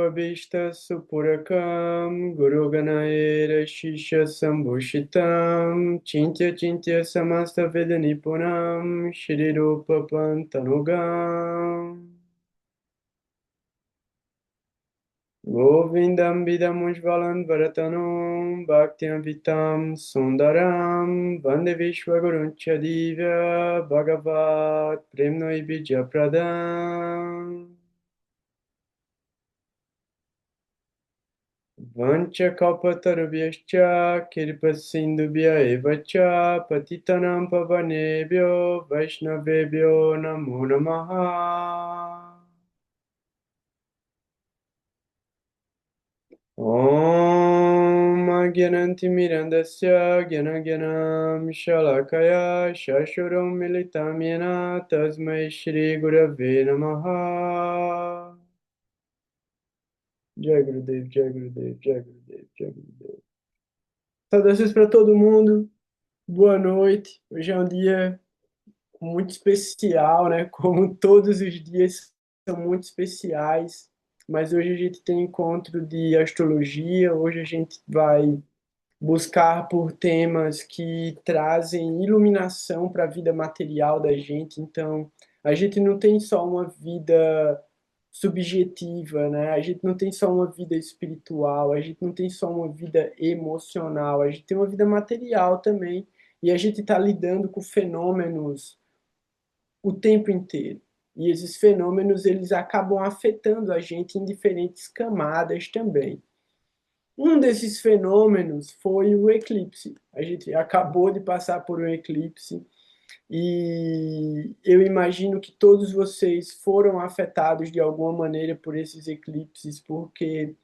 Abhishta Supurakam Guru Ganayera Shisha Sambhushitam Chintya Chintya Samasta Vedanipunam Shri Rupa Pantanugam Govindam Vidamujvalan Varatanum Bhaktiam Vitam Sundaram Vande Vishwaguruncha Divya Bhagavat Premnoi Pradam Vanchakalpatarubhyascha Kirpasindubhya evacha Patitanam pavanebhyo Vaishnavebhyo Namo Namaha Om Agyananti Mirandasya Gyanagyanam Shalakaya Shashuram Militam Yena Tasmai Shri Gurave Namaha Jai Gurudev, Jai Gurudev, Jai Gurudev, Jai Gurudev. Saudações para todo mundo. Boa noite. Hoje é um dia muito especial, né? Como todos os dias são muito especiais. Mas hoje a gente tem encontro de astrologia. Hoje a gente vai buscar por temas que trazem iluminação para a vida material da gente. Então, a gente não tem só uma vida subjetiva, né? A gente não tem só uma vida espiritual, a gente não tem só uma vida emocional, a gente tem uma vida material também, e a gente está lidando com fenômenos o tempo inteiro. E esses fenômenos, eles acabam afetando a gente em diferentes camadas também. Um desses fenômenos foi o eclipse. A gente acabou de passar por um eclipse e eu imagino que todos vocês foram afetados de alguma maneira por esses eclipses, porque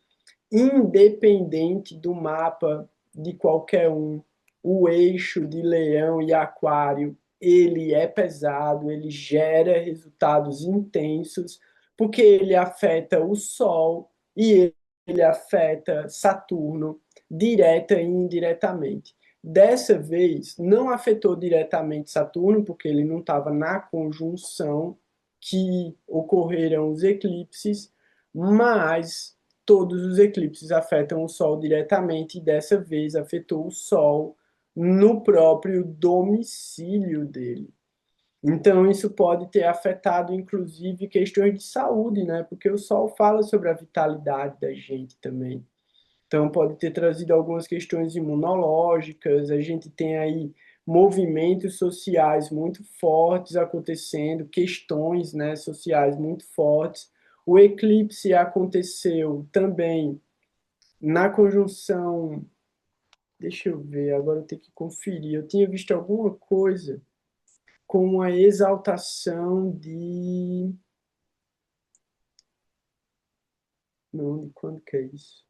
independente do mapa de qualquer um, o eixo de Leão e Aquário, ele é pesado, ele gera resultados intensos, porque ele afeta o Sol e ele afeta Saturno direta e indiretamente. Dessa vez, não afetou diretamente Saturno, porque ele não estava na conjunção que ocorreram os eclipses, mas todos os eclipses afetam o Sol diretamente, e dessa vez afetou o Sol no próprio domicílio dele. Então, isso pode ter afetado, inclusive, questões de saúde, né? Porque o Sol fala sobre a vitalidade da gente também. Então, pode ter trazido algumas questões imunológicas. A gente tem aí movimentos sociais muito fortes acontecendo, questões, né, sociais muito fortes. O eclipse aconteceu também na conjunção. Deixa eu ver, agora eu tenho que conferir. Eu tinha visto alguma coisa com a exaltação de. Não, de quando que é isso?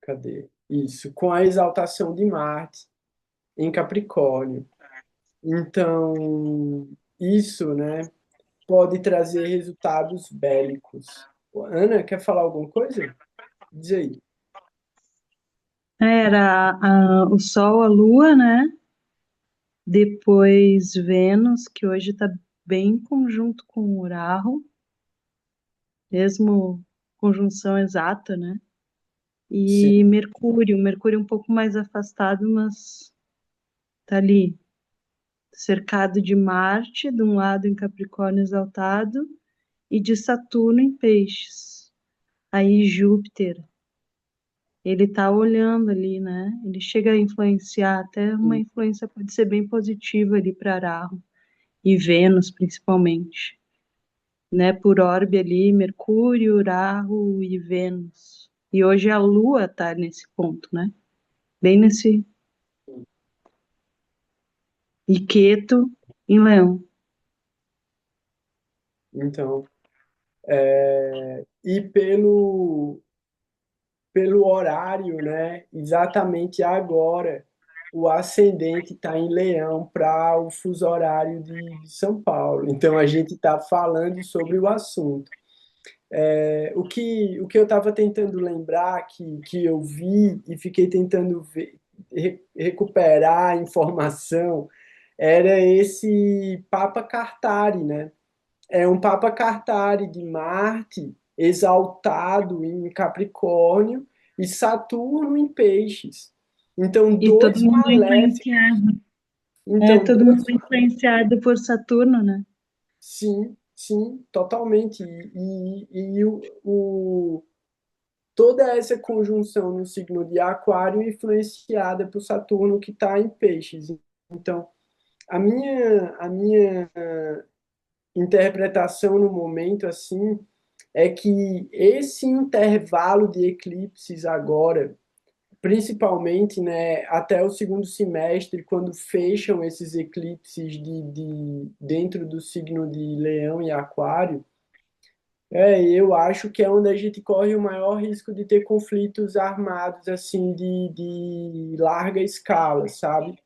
Cadê? Isso, com a exaltação de Marte em Capricórnio. Então, isso, né, pode trazer resultados bélicos. Ana, quer falar alguma coisa? Diz aí. Era o Sol, a Lua, né? Depois Vênus, que hoje está bem em conjunto com Urarro, mesmo conjunção exata, né? Sim, E Mercúrio um pouco mais afastado, mas tá ali, cercado de Marte, de um lado em Capricórnio exaltado, e de Saturno em Peixes. Aí Júpiter, ele tá olhando ali, né? Ele chega a influenciar, até uma influência pode ser bem positiva ali para Araro e Vênus, principalmente, né? Por orbe ali, Mercúrio, Urano e Vênus. E hoje a Lua tá nesse ponto, né? Bem nesse e Queto em Leão. então, e pelo horário, né? Exatamente agora, o ascendente está em Leão para o fuso horário de São Paulo. Então, a gente está falando sobre o assunto. O que eu estava tentando lembrar, que eu vi e fiquei tentando recuperar a informação, era esse Papa Cartari, né? é um Papa Cartari de Marte exaltado em Capricórnio e Saturno em Peixes. Então, E todo dois mundo maléficos. influenciado. É, Então, todo mundo dois. influenciado por Saturno, né? Sim, sim, totalmente. Toda essa conjunção no signo de Aquário influenciada por Saturno que está em Peixes. Então, a minha interpretação no momento assim é que esse intervalo de eclipses agora, principalmente, né, até o segundo semestre, quando fecham esses eclipses dentro do signo de Leão e Aquário, eu acho que é onde a gente corre o maior risco de ter conflitos armados assim de larga escala, sabe?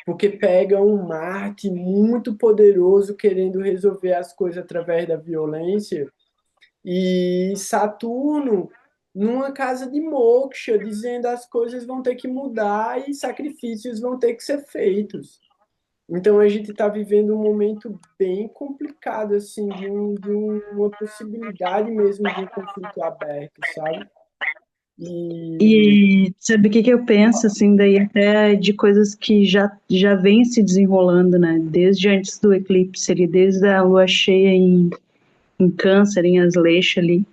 Porque pega um Marte muito poderoso querendo resolver as coisas através da violência e Saturno numa casa de moksha, dizendo as coisas vão ter que mudar e sacrifícios vão ter que ser feitos. Então a gente está vivendo um momento bem complicado, assim, uma possibilidade mesmo de um conflito aberto, sabe? E E sabe o que que eu penso, assim, daí até de coisas que já vem se desenrolando, né? Desde antes do eclipse ali, desde a lua cheia em Câncer, em Asleixo ali,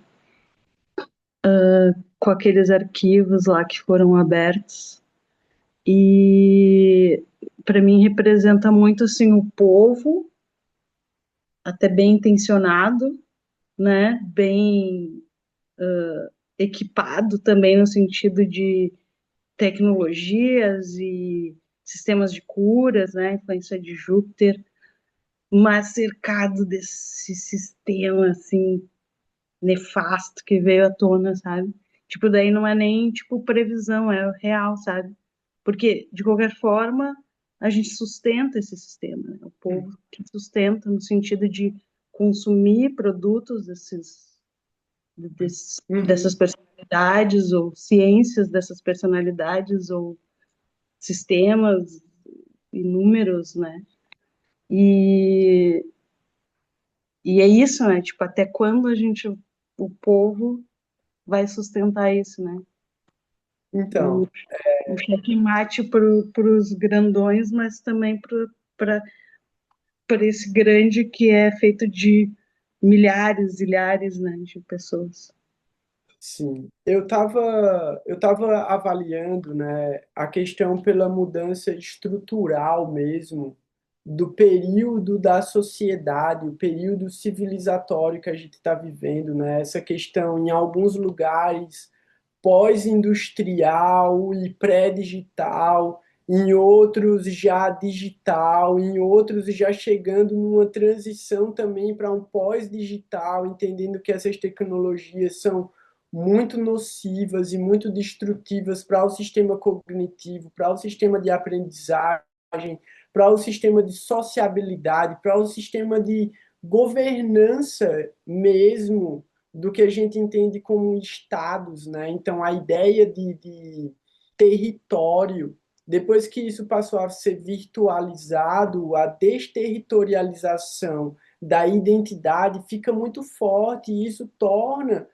com aqueles arquivos lá que foram abertos. E para mim representa muito, assim, o povo, até bem intencionado, né? Bem equipado também no sentido de tecnologias e sistemas de curas, né, influência de Júpiter, mas cercado desse sistema assim nefasto que veio à tona, sabe? Tipo, daí não é nem tipo previsão, é real, sabe? Porque de qualquer forma a gente sustenta esse sistema, né? O povo que sustenta no sentido de consumir produtos dessas uhum, personalidades ou ciências dessas personalidades ou sistemas inúmeros, né? E, e é isso, né? Tipo, até quando o povo vai sustentar isso, né? O, então, o checkmate para os grandões, mas também para esse grande que é feito de milhares, milhares, né, de pessoas. sim. Eu tava avaliando, né, a questão pela mudança estrutural mesmo do período da sociedade, o período civilizatório que a gente está vivendo, né? Essa questão em alguns lugares pós-industrial e pré-digital, em outros já digital, em outros já chegando numa transição também para um pós-digital, entendendo que essas tecnologias são muito nocivas e muito destrutivas para o sistema cognitivo, para o sistema de aprendizagem, para o sistema de sociabilidade, para o sistema de governança mesmo do que a gente entende como estados, né? Então, a ideia de território, depois que isso passou a ser virtualizado, a desterritorialização da identidade fica muito forte e isso torna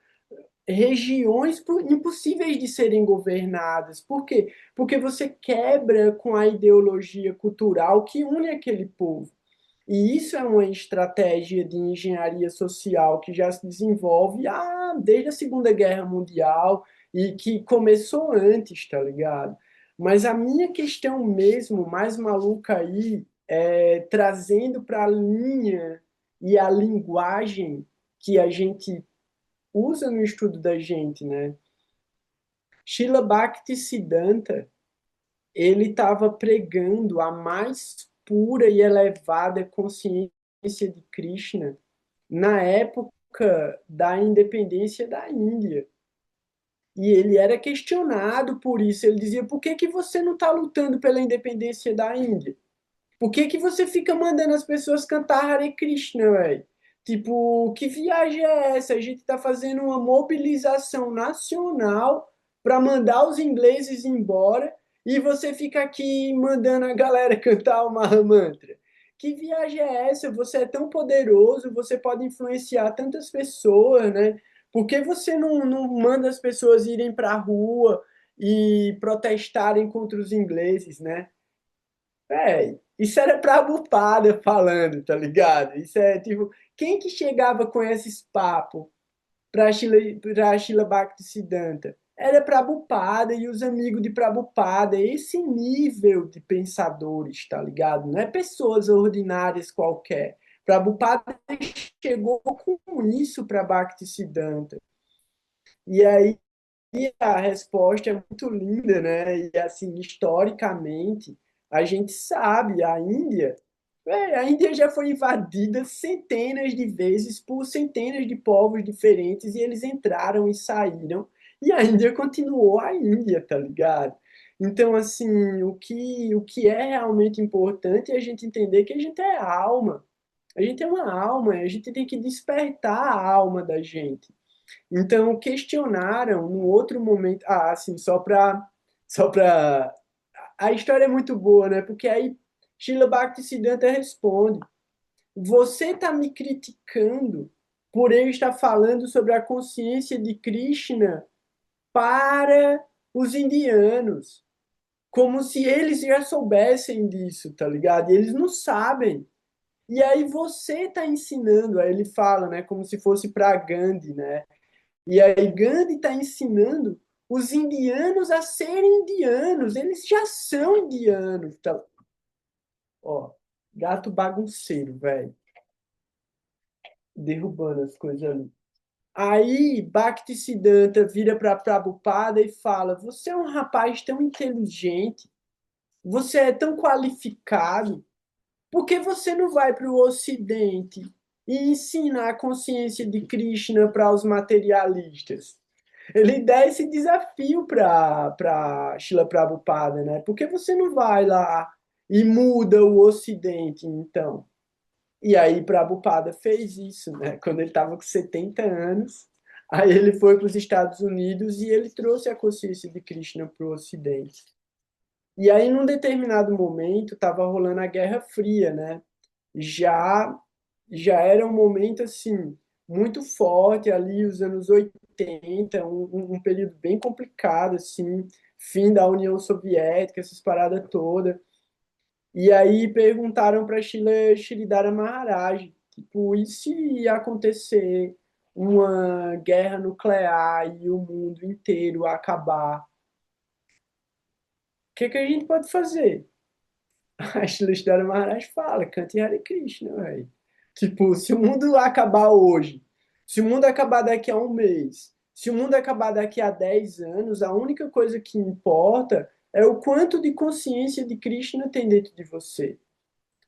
regiões impossíveis de serem governadas. Por quê? Porque você quebra com a ideologia cultural que une aquele povo. E isso é uma estratégia de engenharia social que já se desenvolve desde a Segunda Guerra Mundial e que começou antes, tá ligado? Mas a minha questão mesmo, mais maluca aí, é trazendo para a linha e a linguagem que a gente usa no estudo da gente, né? Srila Bhaktisiddhanta, ele estava pregando a mais pura e elevada consciência de Krishna na época da independência da Índia. E ele era questionado por isso. Ele dizia: por que que você não está lutando pela independência da Índia? Por que que você fica mandando as pessoas cantar Hare Krishna, velho? Tipo, que viagem é essa? A gente está fazendo uma mobilização nacional para mandar os ingleses embora e você fica aqui mandando a galera cantar o Mahamantra. que viagem é essa? Você é tão poderoso, você pode influenciar tantas pessoas, né? Por que você não manda as pessoas irem para a rua e protestarem contra os ingleses, né? Isso era Prabhupada falando, tá ligado? Isso é tipo, quem que chegava com esses papos para Srila Bhaktisiddhanta? Era Prabhupada e os amigos de Prabhupada, esse nível de pensadores, tá ligado? Não é pessoas ordinárias qualquer. Prabhupada chegou com isso para Bhaktisiddhanta. E aí a resposta é muito linda, né? E assim, historicamente, a gente sabe, a Índia já foi invadida centenas de vezes por centenas de povos diferentes e eles entraram e saíram. E a Índia continuou a Índia, tá ligado? Então, assim, o que é realmente importante é a gente entender que a gente é alma. A gente é uma alma, a gente tem que despertar a alma da gente. Então, questionaram no outro momento. Ah, assim, só para a história é muito boa, né? Porque aí Srila Bhaktisiddhanta responde: Você está me criticando por eu estar falando sobre a consciência de Krishna para os indianos, como se eles já soubessem disso, tá ligado? E eles não sabem. E aí você está ensinando, aí ele fala, né, como se fosse para Gandhi, né? E aí Gandhi está ensinando os indianos a serem indianos. Eles já são indianos. Tá? Ó, gato bagunceiro, velho. Derrubando as coisas ali. Aí Bhaktisiddhanta vira para Prabhupada e fala: Você é um rapaz tão inteligente, você é tão qualificado, por que você não vai para o Ocidente e ensina a consciência de Krishna para os materialistas? Ele dá esse desafio para Srila Prabhupada, né? Por que você não vai lá e muda o Ocidente, então? E aí Prabhupada fez isso, né? Quando ele estava com 70 anos, aí ele foi para os Estados Unidos e ele trouxe a consciência de Krishna para o Ocidente. E aí, num determinado momento, estava rolando a Guerra Fria, né? Já, já era um momento, assim, muito forte ali, os anos 80, um período bem complicado, assim, fim da União Soviética, essas paradas todas. E aí perguntaram para Sridhara Maharaj, tipo, e se acontecer uma guerra nuclear e o mundo inteiro acabar, o que a gente pode fazer? A Shristara Maharaj fala, cante Hare Krishna, velho. Tipo, se o mundo acabar hoje, se o mundo acabar daqui a um mês, se o mundo acabar daqui a 10 anos, a única coisa que importa é o quanto de consciência de Krishna tem dentro de você.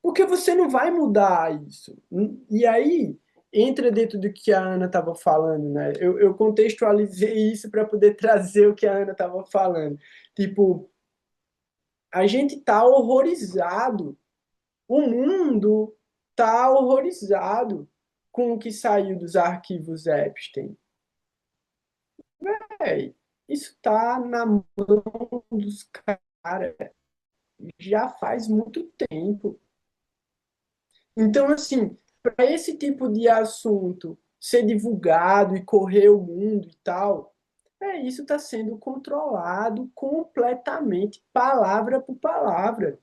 Porque você não vai mudar isso. E aí entra dentro do que a Ana estava falando, né? Eu contextualizei isso para poder trazer o que a Ana estava falando. Tipo, a gente está horrorizado, o mundo está horrorizado com o que saiu dos arquivos Epstein. Véi, isso está na mão dos caras já faz muito tempo. Então, assim, para esse tipo de assunto ser divulgado e correr o mundo e tal, isso está sendo controlado completamente, palavra por palavra.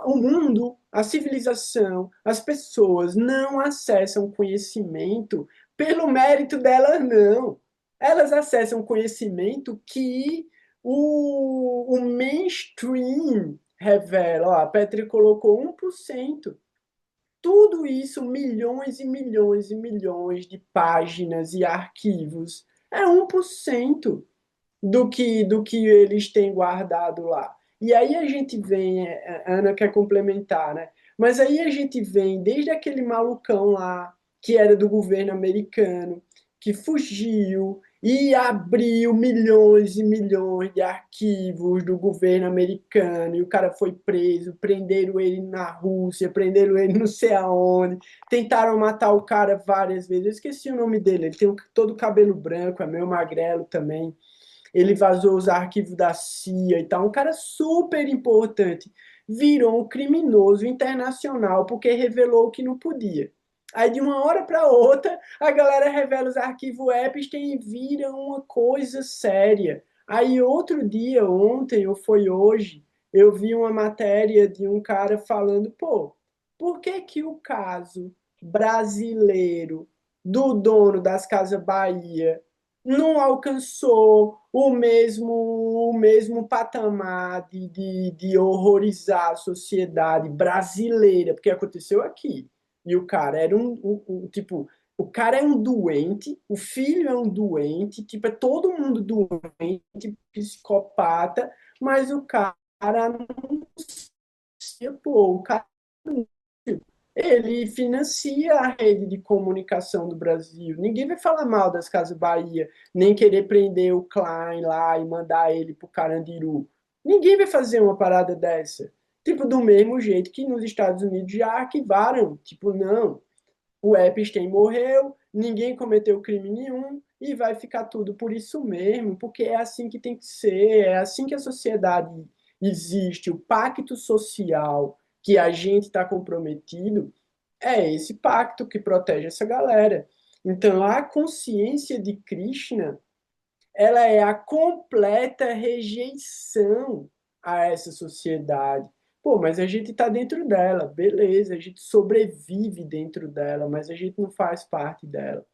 O mundo, a civilização, as pessoas não acessam conhecimento pelo mérito delas, não. Elas acessam conhecimento que o mainstream revela. Ó, a Petri colocou 1%. Tudo isso, milhões e milhões e milhões de páginas e arquivos, é 1% do que eles têm guardado lá. E aí a gente vem, a Ana quer complementar, né? Mas aí a gente vem desde aquele malucão lá, que era do governo americano, que fugiu e abriu milhões e milhões de arquivos do governo americano, e o cara foi preso, prenderam ele na Rússia, prenderam ele não sei aonde, tentaram matar o cara várias vezes, eu esqueci o nome dele, ele tem todo o cabelo branco, é meio magrelo também, ele vazou os arquivos da CIA e tal, um cara super importante. virou um criminoso internacional porque revelou o que não podia. Aí, de uma hora para outra, a galera revela os arquivos Epstein e vira uma coisa séria. Aí, outro dia, ontem ou foi hoje, eu vi uma matéria de um cara falando, pô, por que que o caso brasileiro do dono das Casas Bahia não alcançou o mesmo patamar de horrorizar a sociedade brasileira, porque aconteceu aqui. E o cara era tipo, o cara é um doente, o filho é um doente, tipo, é todo mundo doente, psicopata, mas o cara não, pô, o cara ele financia a rede de comunicação do Brasil. Ninguém vai falar mal das Casas Bahia, nem querer prender o Klein lá e mandar ele pro Carandiru. Ninguém vai fazer uma parada dessa. Tipo, do mesmo jeito que nos Estados Unidos já arquivaram. Tipo, não, o Epstein morreu, ninguém cometeu crime nenhum e vai ficar tudo por isso mesmo, porque é assim que tem que ser, é assim que a sociedade existe. O pacto social que a gente está comprometido é esse pacto que protege essa galera. Então, a consciência de Krishna, ela é a completa rejeição a essa sociedade. Pô, mas a gente está dentro dela, beleza, a gente sobrevive dentro dela, mas a gente não faz parte dela.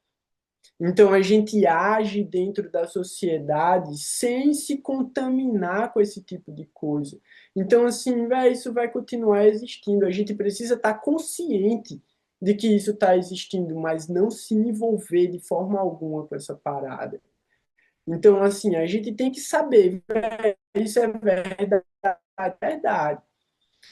Então a gente age dentro da sociedade sem se contaminar com esse tipo de coisa. Então, assim, véio, isso vai continuar existindo. A gente precisa estar consciente de que isso está existindo, mas não se envolver de forma alguma com essa parada. Então, assim, a gente tem que saber, véio, isso é verdade, é verdade.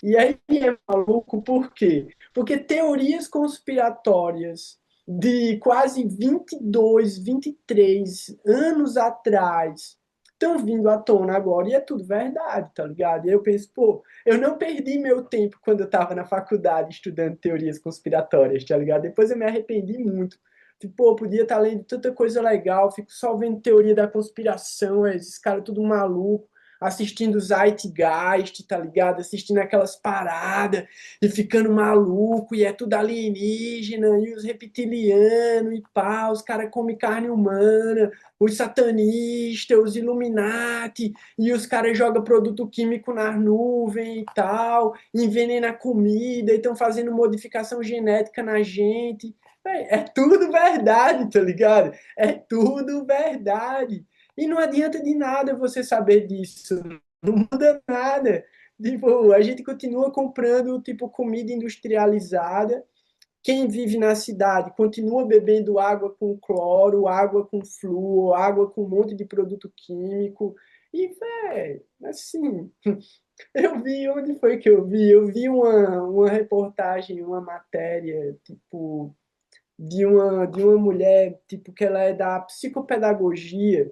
E aí é maluco por quê? Porque teorias conspiratórias de quase 22, 23 anos atrás estão vindo à tona agora e é tudo verdade, tá ligado? E aí eu penso, pô, eu não perdi meu tempo quando eu estava na faculdade estudando teorias conspiratórias, tá ligado? Depois eu me arrependi muito. Tipo, pô, podia estar lendo tanta coisa legal, fico só vendo teoria da conspiração, esses caras tudo maluco assistindo Zeitgeist, tá ligado? Assistindo aquelas paradas e ficando maluco, e é tudo alienígena, e os reptilianos, e pá, os caras comem carne humana, os satanistas, os Illuminati, e os caras jogam produto químico nas nuvens e tal, envenenam a comida, e estão fazendo modificação genética na gente. É tudo verdade, tá ligado? É tudo verdade. E não adianta de nada você saber disso. Não muda nada. Tipo, a gente continua comprando tipo comida industrializada. Quem vive na cidade continua bebendo água com cloro, água com flúor, água com um monte de produto químico. E, velho, assim, eu vi, onde foi que eu vi? Eu vi uma reportagem, uma matéria, tipo, de uma mulher, tipo, que ela é da psicopedagogia,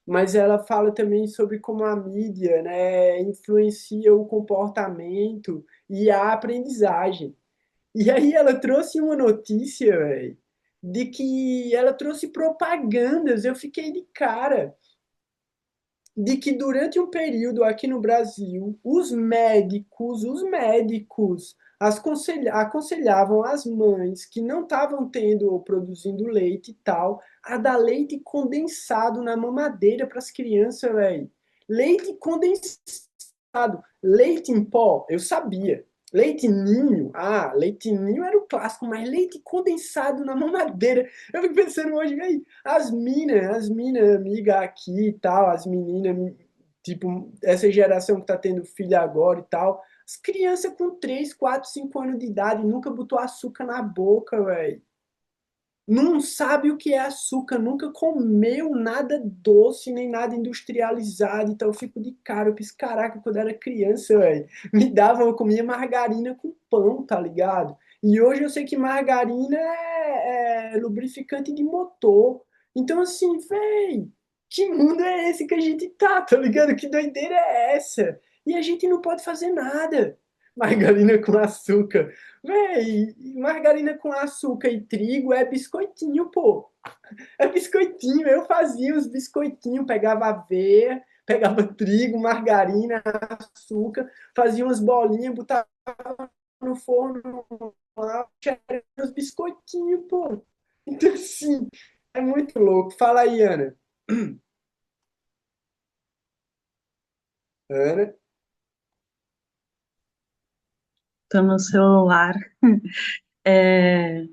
mas ela fala também sobre como a mídia, né, influencia o comportamento e a aprendizagem. E aí ela trouxe uma notícia, véi, de que ela trouxe propagandas. Eu fiquei de cara de que durante um período aqui no Brasil, os médicos aconselhavam as mães que não estavam tendo ou produzindo leite e tal, a dar leite condensado na mamadeira para as crianças, velho. Leite condensado, leite em pó, eu sabia. Leite ninho, leite ninho era o clássico, mas leite condensado na mamadeira. Eu fico pensando hoje, aí, as minas amigas aqui e tal, as meninas, tipo, essa geração que tá tendo filho agora e tal, as crianças com 3 4 5 anos de idade nunca botou açúcar na boca, velho. Não sabe o que é açúcar, nunca comeu nada doce, nem nada industrializado. Então eu fico de cara, eu penso, caraca, quando eu era criança, velho, eu comia margarina com pão, tá ligado? E hoje eu sei que margarina é lubrificante de motor. Então, assim, velho, que mundo é esse que a gente tá ligado? Que doideira é essa? E a gente não pode fazer nada. Margarina com açúcar. Véi, margarina com açúcar e trigo é biscoitinho, pô. É biscoitinho. Eu fazia os biscoitinhos, pegava aveia, pegava trigo, margarina, açúcar, fazia umas bolinhas, botava no forno, lá, tinha uns biscoitinhos, pô. Então, assim, é muito louco. Fala aí, Ana. Ana, Tô no celular. É...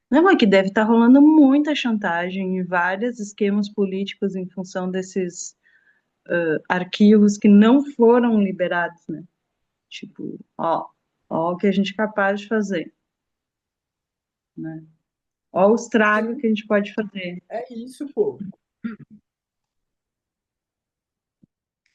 Não, é que deve estar rolando muita chantagem e vários esquemas políticos em função desses arquivos que não foram liberados, né? Tipo, ó o que a gente é capaz de fazer, né? Ó o estrago sim, que a gente pode fazer. é isso, pô.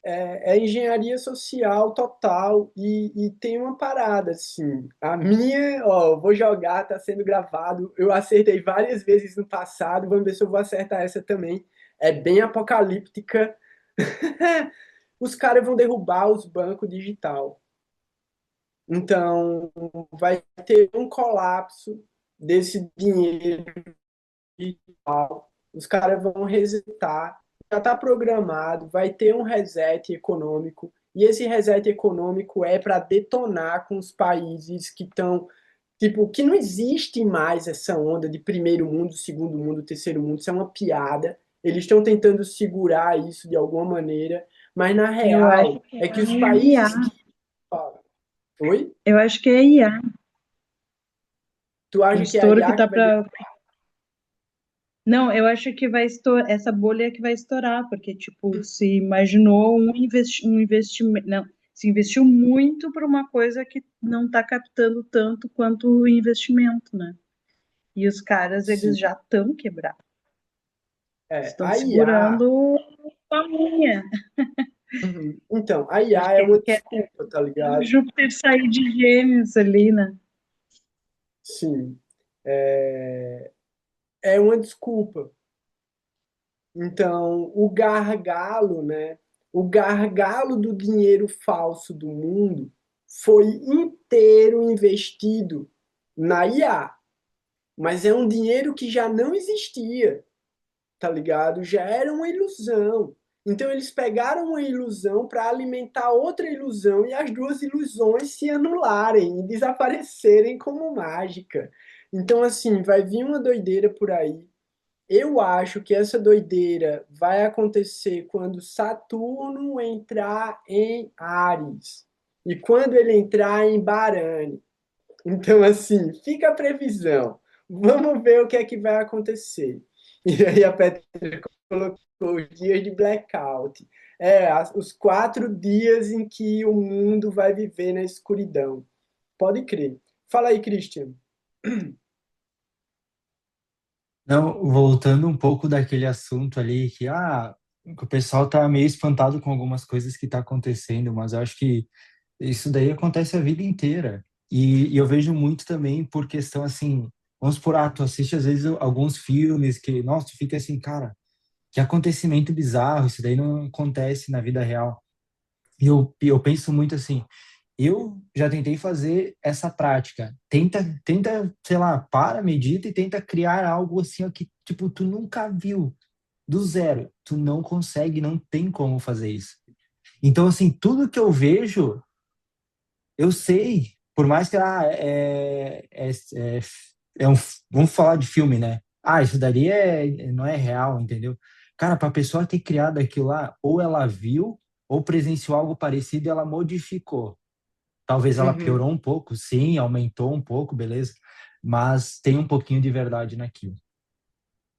É engenharia social total e tem uma parada, assim. A minha, ó, eu vou jogar, tá sendo gravado. Eu acertei várias vezes no passado, vamos ver se eu vou acertar essa também. É bem apocalíptica. Os caras vão derrubar os bancos digital. Então, vai ter um colapso desse dinheiro digital. Os caras vão resetar. Já está programado, vai ter um reset econômico. E esse reset econômico é para detonar com os países que estão. Tipo, que não existe mais essa onda de primeiro mundo, segundo mundo, terceiro mundo. Isso é uma piada. Eles estão tentando segurar isso de alguma maneira, mas na Eu acho real que é que os é IA. países que. Oi? Eu acho que é IA. Tu O acha que é a estouro que IA tá que vai. para. Não, eu acho que vai estourar, essa bolha é que vai estourar, porque, tipo, se imaginou um investimento, não, se investiu muito para uma coisa que não está captando tanto quanto o investimento, né? E os caras, Sim. eles já estão quebrados, estão A IA. segurando a unha. Uhum. Então, a Acho IA é que uma ele quer desculpa, tá o ligado? Júpiter sair de Gêmeos ali, né? Sim. É uma desculpa. Então, o gargalo, né? O gargalo do dinheiro falso do mundo foi inteiro investido na IA. Mas é um dinheiro que já não existia, tá ligado? Já era uma ilusão. Então eles pegaram uma ilusão para alimentar outra ilusão e as duas ilusões se anularem e desaparecerem como mágica. Então assim, vai vir uma doideira por aí. Eu acho que essa doideira vai acontecer quando Saturno entrar em Áries e quando ele entrar em Barane. Então, assim, fica a previsão. Vamos ver o que é que vai acontecer. E aí a Petra colocou os dias de blackout. Os 4 dias em que o mundo vai viver na escuridão. Pode crer. Fala aí, Christian. Não, voltando um pouco daquele assunto ali que o pessoal tá meio espantado com algumas coisas que tá acontecendo, mas eu acho que isso daí acontece a vida inteira. E eu vejo muito também por questão assim, vamos por tu assiste às vezes alguns filmes que, nossa, tu fica assim, cara, que acontecimento bizarro, isso daí não acontece na vida real. E eu penso muito assim, eu já tentei fazer essa prática. Tenta, sei lá, para, medita e tenta criar algo assim ó, que, tipo, tu nunca viu, do zero. Tu não consegue, não tem como fazer isso. Então, assim, tudo que eu vejo, eu sei. Por mais que, é um, vamos falar de filme, né? Ah, isso daí não é real, entendeu? Cara, para a pessoa ter criado aquilo lá, ou ela viu, ou presenciou algo parecido e ela modificou. Talvez ela Uhum. piorou um pouco, sim, aumentou um pouco, beleza, mas tem um pouquinho de verdade naquilo.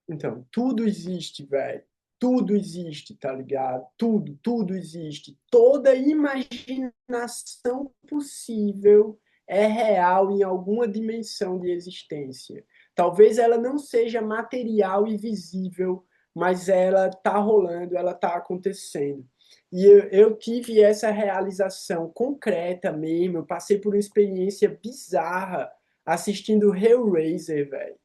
Então, tudo existe, velho. Tudo existe, tá ligado? Tudo existe. Toda imaginação possível é real em alguma dimensão de existência. Talvez ela não seja material e visível, mas ela tá rolando, ela tá acontecendo. E eu tive essa realização concreta mesmo. Eu passei por uma experiência bizarra assistindo Hellraiser, velho.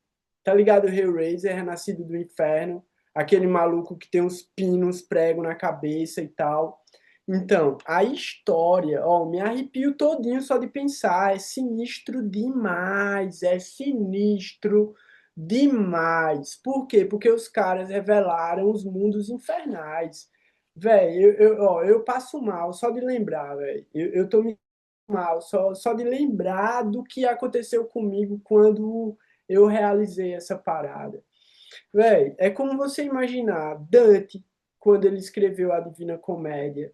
Tá ligado? O Hellraiser, Renascido do Inferno, aquele maluco que tem uns pinos prego na cabeça e tal. Então, a história, ó, me arrepio todinho só de pensar, é sinistro demais, é sinistro demais. Por quê? Porque os caras revelaram os mundos infernais. Véi, ó, eu passo mal só de lembrar, velho. Eu tô me mal só de lembrar do que aconteceu comigo quando eu realizei essa parada. Véi, é como você imaginar Dante, quando ele escreveu a Divina Comédia,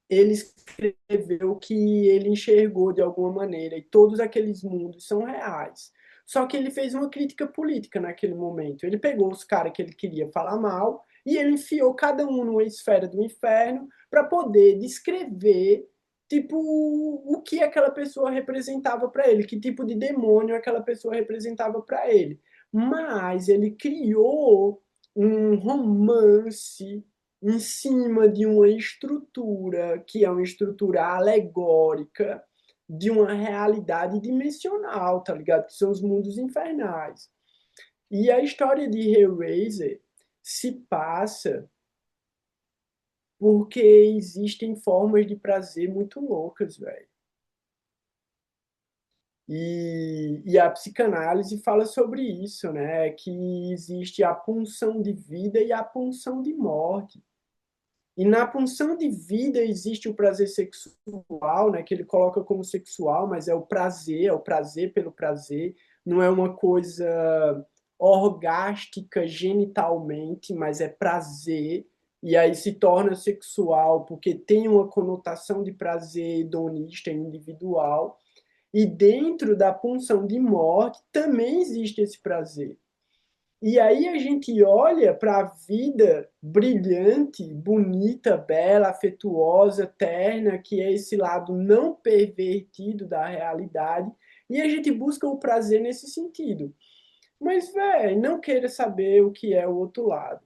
ele escreveu que ele enxergou de alguma maneira, e todos aqueles mundos são reais. Só que ele fez uma crítica política naquele momento. Ele pegou os caras que ele queria falar mal e ele enfiou cada um numa esfera do inferno para poder descrever tipo o que aquela pessoa representava para ele, que tipo de demônio aquela pessoa representava para ele. Mas ele criou um romance em cima de uma estrutura que é uma estrutura alegórica de uma realidade dimensional, tá ligado? Que são os mundos infernais. E a história de Hellraiser se passa porque existem formas de prazer muito loucas, velho. E a psicanálise fala sobre isso, né? Que existe a pulsão de vida e a pulsão de morte. E na pulsão de vida existe o prazer sexual, né, que ele coloca como sexual, mas é o prazer pelo prazer, não é uma coisa orgástica genitalmente, mas é prazer, e aí se torna sexual porque tem uma conotação de prazer hedonista individual, e dentro da pulsão de morte também existe esse prazer. E aí a gente olha para a vida brilhante, bonita, bela, afetuosa, terna, que é esse lado não pervertido da realidade, e a gente busca o prazer nesse sentido. Mas, velho, não queira saber o que é o outro lado.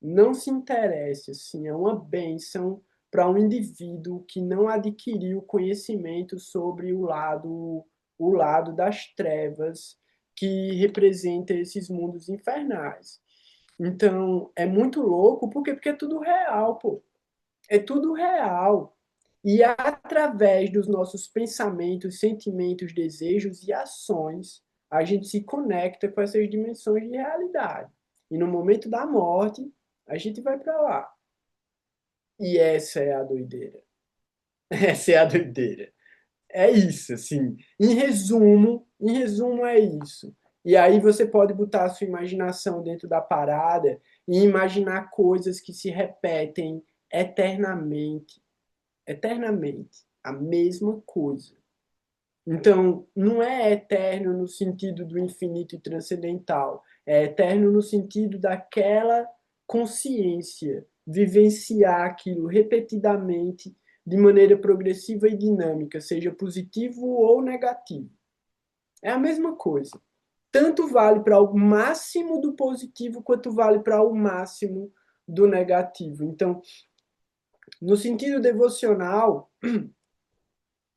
Não se interesse, assim, é uma bênção para um indivíduo que não adquiriu conhecimento sobre o lado das trevas que representa esses mundos infernais. Então, é muito louco, por quê? Porque é tudo real, pô. É tudo real. E através dos nossos pensamentos, sentimentos, desejos e ações, a gente se conecta com essas dimensões de realidade. E no momento da morte, a gente vai para lá. E essa é a doideira. Essa é a doideira. É isso, assim. Em resumo é isso. E aí você pode botar a sua imaginação dentro da parada e imaginar coisas que se repetem eternamente, eternamente, a mesma coisa. Então, não é eterno no sentido do infinito e transcendental, é eterno no sentido daquela consciência, vivenciar aquilo repetidamente de maneira progressiva e dinâmica, seja positivo ou negativo. É a mesma coisa. Tanto vale para o máximo do positivo quanto vale para o máximo do negativo. Então, no sentido devocional,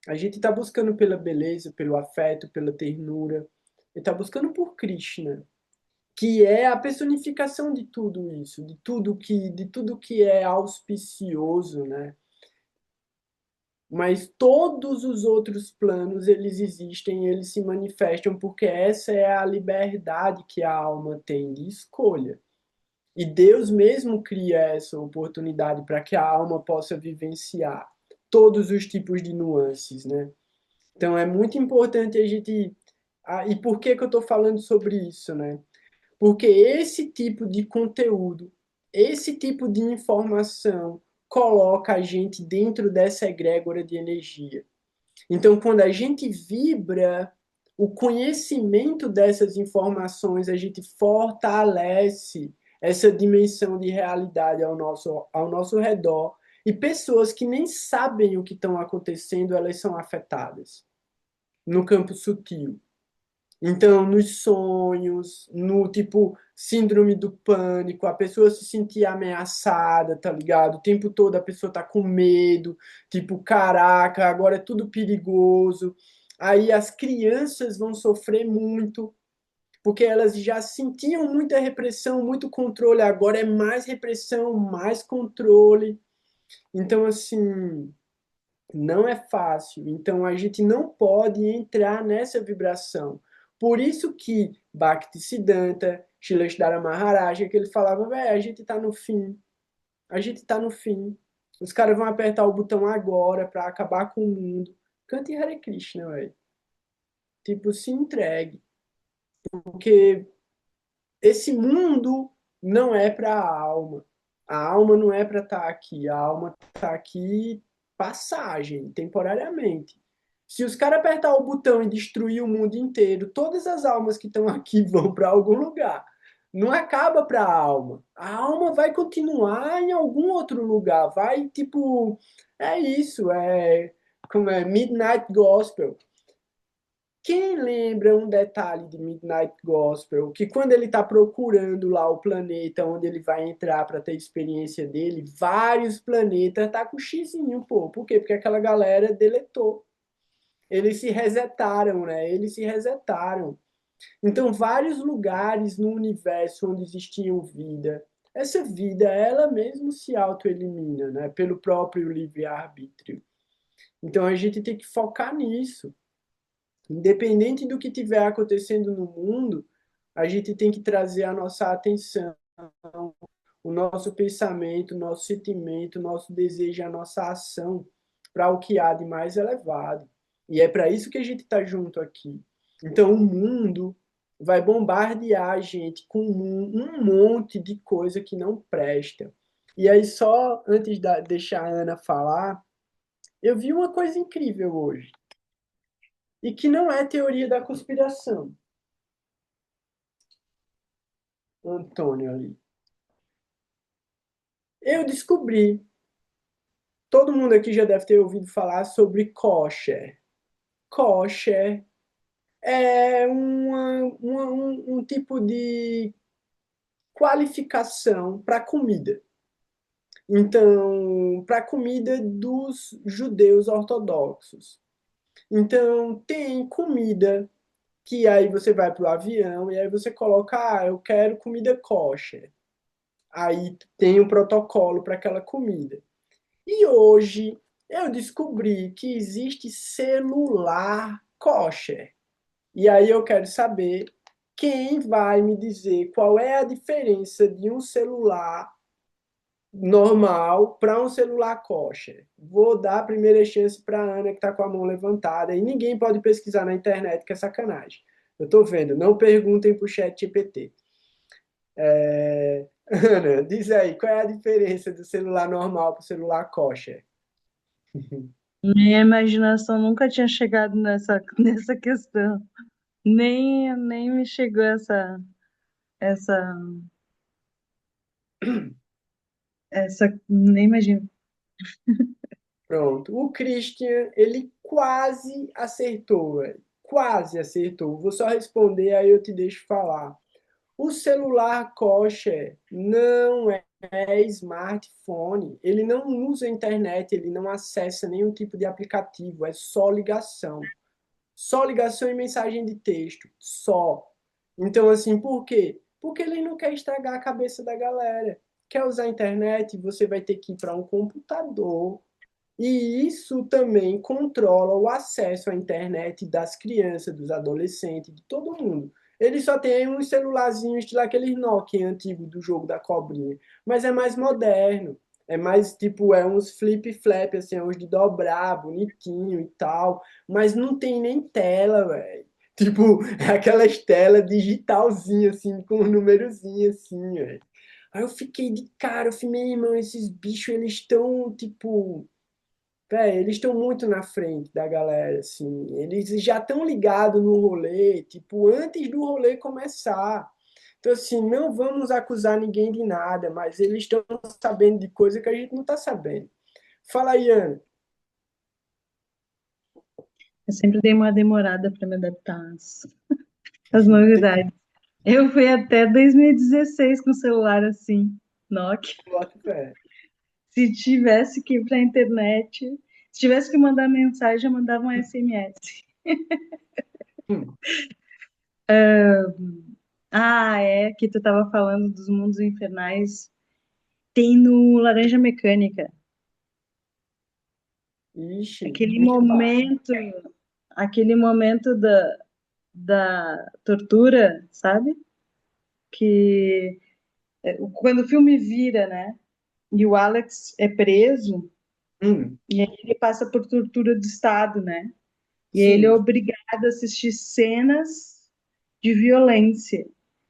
a gente está buscando pela beleza, pelo afeto, pela ternura. E está buscando por Krishna, que é a personificação de tudo isso, de tudo que é auspicioso, né? Mas todos os outros planos, eles existem, eles se manifestam porque essa é a liberdade que a alma tem de escolha. E Deus mesmo cria essa oportunidade para que a alma possa vivenciar todos os tipos de nuances, né? Então é muito importante a gente. E por que que eu estou falando sobre isso, né? Porque esse tipo de conteúdo, esse tipo de informação coloca a gente dentro dessa egrégora de energia. Então, quando a gente vibra o conhecimento dessas informações, a gente fortalece essa dimensão de realidade ao nosso redor. E pessoas que nem sabem o que estão acontecendo, elas são afetadas no campo sutil. Então, nos sonhos, no tipo síndrome do pânico, a pessoa se sentir ameaçada, tá ligado? O tempo todo a pessoa tá com medo, tipo, caraca, agora é tudo perigoso. Aí as crianças vão sofrer muito, porque elas já sentiam muita repressão, muito controle, agora é mais repressão, mais controle. Então, assim, não é fácil. Então a gente não pode entrar nessa vibração. Por isso que Bhaktisiddhanta, Srileshvara Maharaja, que ele falava, velho, a gente está no fim. A gente tá no fim. Os caras vão apertar o botão agora pra acabar com o mundo. Cante Hare Krishna, velho. Tipo, se entregue. Porque esse mundo não é para a alma. A alma não é para estar aqui. A alma está aqui passagem, temporariamente. Se os caras apertar o botão e destruir o mundo inteiro, todas as almas que estão aqui vão para algum lugar. Não acaba para a alma. A alma vai continuar em algum outro lugar. Vai, tipo, é isso, é como é Midnight Gospel. Quem lembra um detalhe de Midnight Gospel, que quando ele está procurando lá o planeta onde ele vai entrar para ter a experiência dele, vários planetas tá com xizinho, pô. Por quê? Porque aquela galera deletou. Eles se resetaram, né? Eles se resetaram. Então, vários lugares no universo onde existiam vida, essa vida, ela mesmo se autoelimina, né? Pelo próprio livre-arbítrio. Então, a gente tem que focar nisso. Independente do que estiver acontecendo no mundo, a gente tem que trazer a nossa atenção, o nosso pensamento, o nosso sentimento, o nosso desejo, a nossa ação para o que há de mais elevado. E é para isso que a gente está junto aqui. Então, o mundo vai bombardear a gente com um monte de coisa que não presta. E aí, só antes de deixar a Ana falar, eu vi uma coisa incrível hoje e que não é teoria da conspiração. Antônio ali. Eu descobri, todo mundo aqui já deve ter ouvido falar sobre kosher. Kosher é um tipo de qualificação para comida. Então, para comida dos judeus ortodoxos. Então, tem comida que aí você vai para o avião e aí você coloca, eu quero comida kosher. Aí tem um protocolo para aquela comida. E hoje eu descobri que existe celular kosher. E aí eu quero saber quem vai me dizer qual é a diferença de um celular normal para um celular kosher. Vou dar a primeira chance para a Ana, que está com a mão levantada. E ninguém pode pesquisar na internet, que é sacanagem. Eu estou vendo, não perguntem para o chat GPT. Ana, diz aí, qual é a diferença do celular normal para o celular kosher? Minha imaginação nunca tinha chegado nessa questão. Nem me chegou essa, nem imagino. Pronto. O Christian, ele quase acertou, velho. Quase acertou. Vou só responder, aí eu te deixo falar. O celular kosher não é smartphone. Ele não usa a internet, ele não acessa nenhum tipo de aplicativo. É só ligação. Só ligação e mensagem de texto. Só. Então, assim, por quê? Porque ele não quer estragar a cabeça da galera. Quer usar a internet? Você vai ter que ir para um computador e isso também controla o acesso à internet das crianças, dos adolescentes, de todo mundo. Ele só tem uns celularzinhos estilo aqueles Nokia antigo do jogo da cobrinha, mas é mais moderno. É mais tipo, é uns flip-flap, assim, é uns de dobrar, bonitinho e tal, mas não tem nem tela, velho. Tipo, é aquelas telas digitalzinhas, assim, com um númerozinho, assim, velho. Aí eu fiquei de cara, eu falei, meu irmão, esses bichos, eles estão, tipo, véi, eles estão muito na frente da galera, assim. Eles já estão ligados no rolê, tipo, antes do rolê começar. Então, assim, não vamos acusar ninguém de nada, mas eles estão sabendo de coisa que a gente não está sabendo. Fala aí, Ana. Eu sempre dei uma demorada para me adaptar às novidades. Eu fui até 2016 com o celular assim, Nokia. Bota fé. Se tivesse que ir para a internet, se tivesse que mandar mensagem, eu mandava um SMS. Hum, É que tu estava falando dos mundos infernais. Tem no Laranja Mecânica. ixi, Aquele me fala. momento, aquele momento da tortura, sabe? Que quando o filme vira, né? e o Alex é preso, Hum, e aí ele passa por tortura do Estado, né? E aí ele é sim, obrigado a assistir cenas de violência.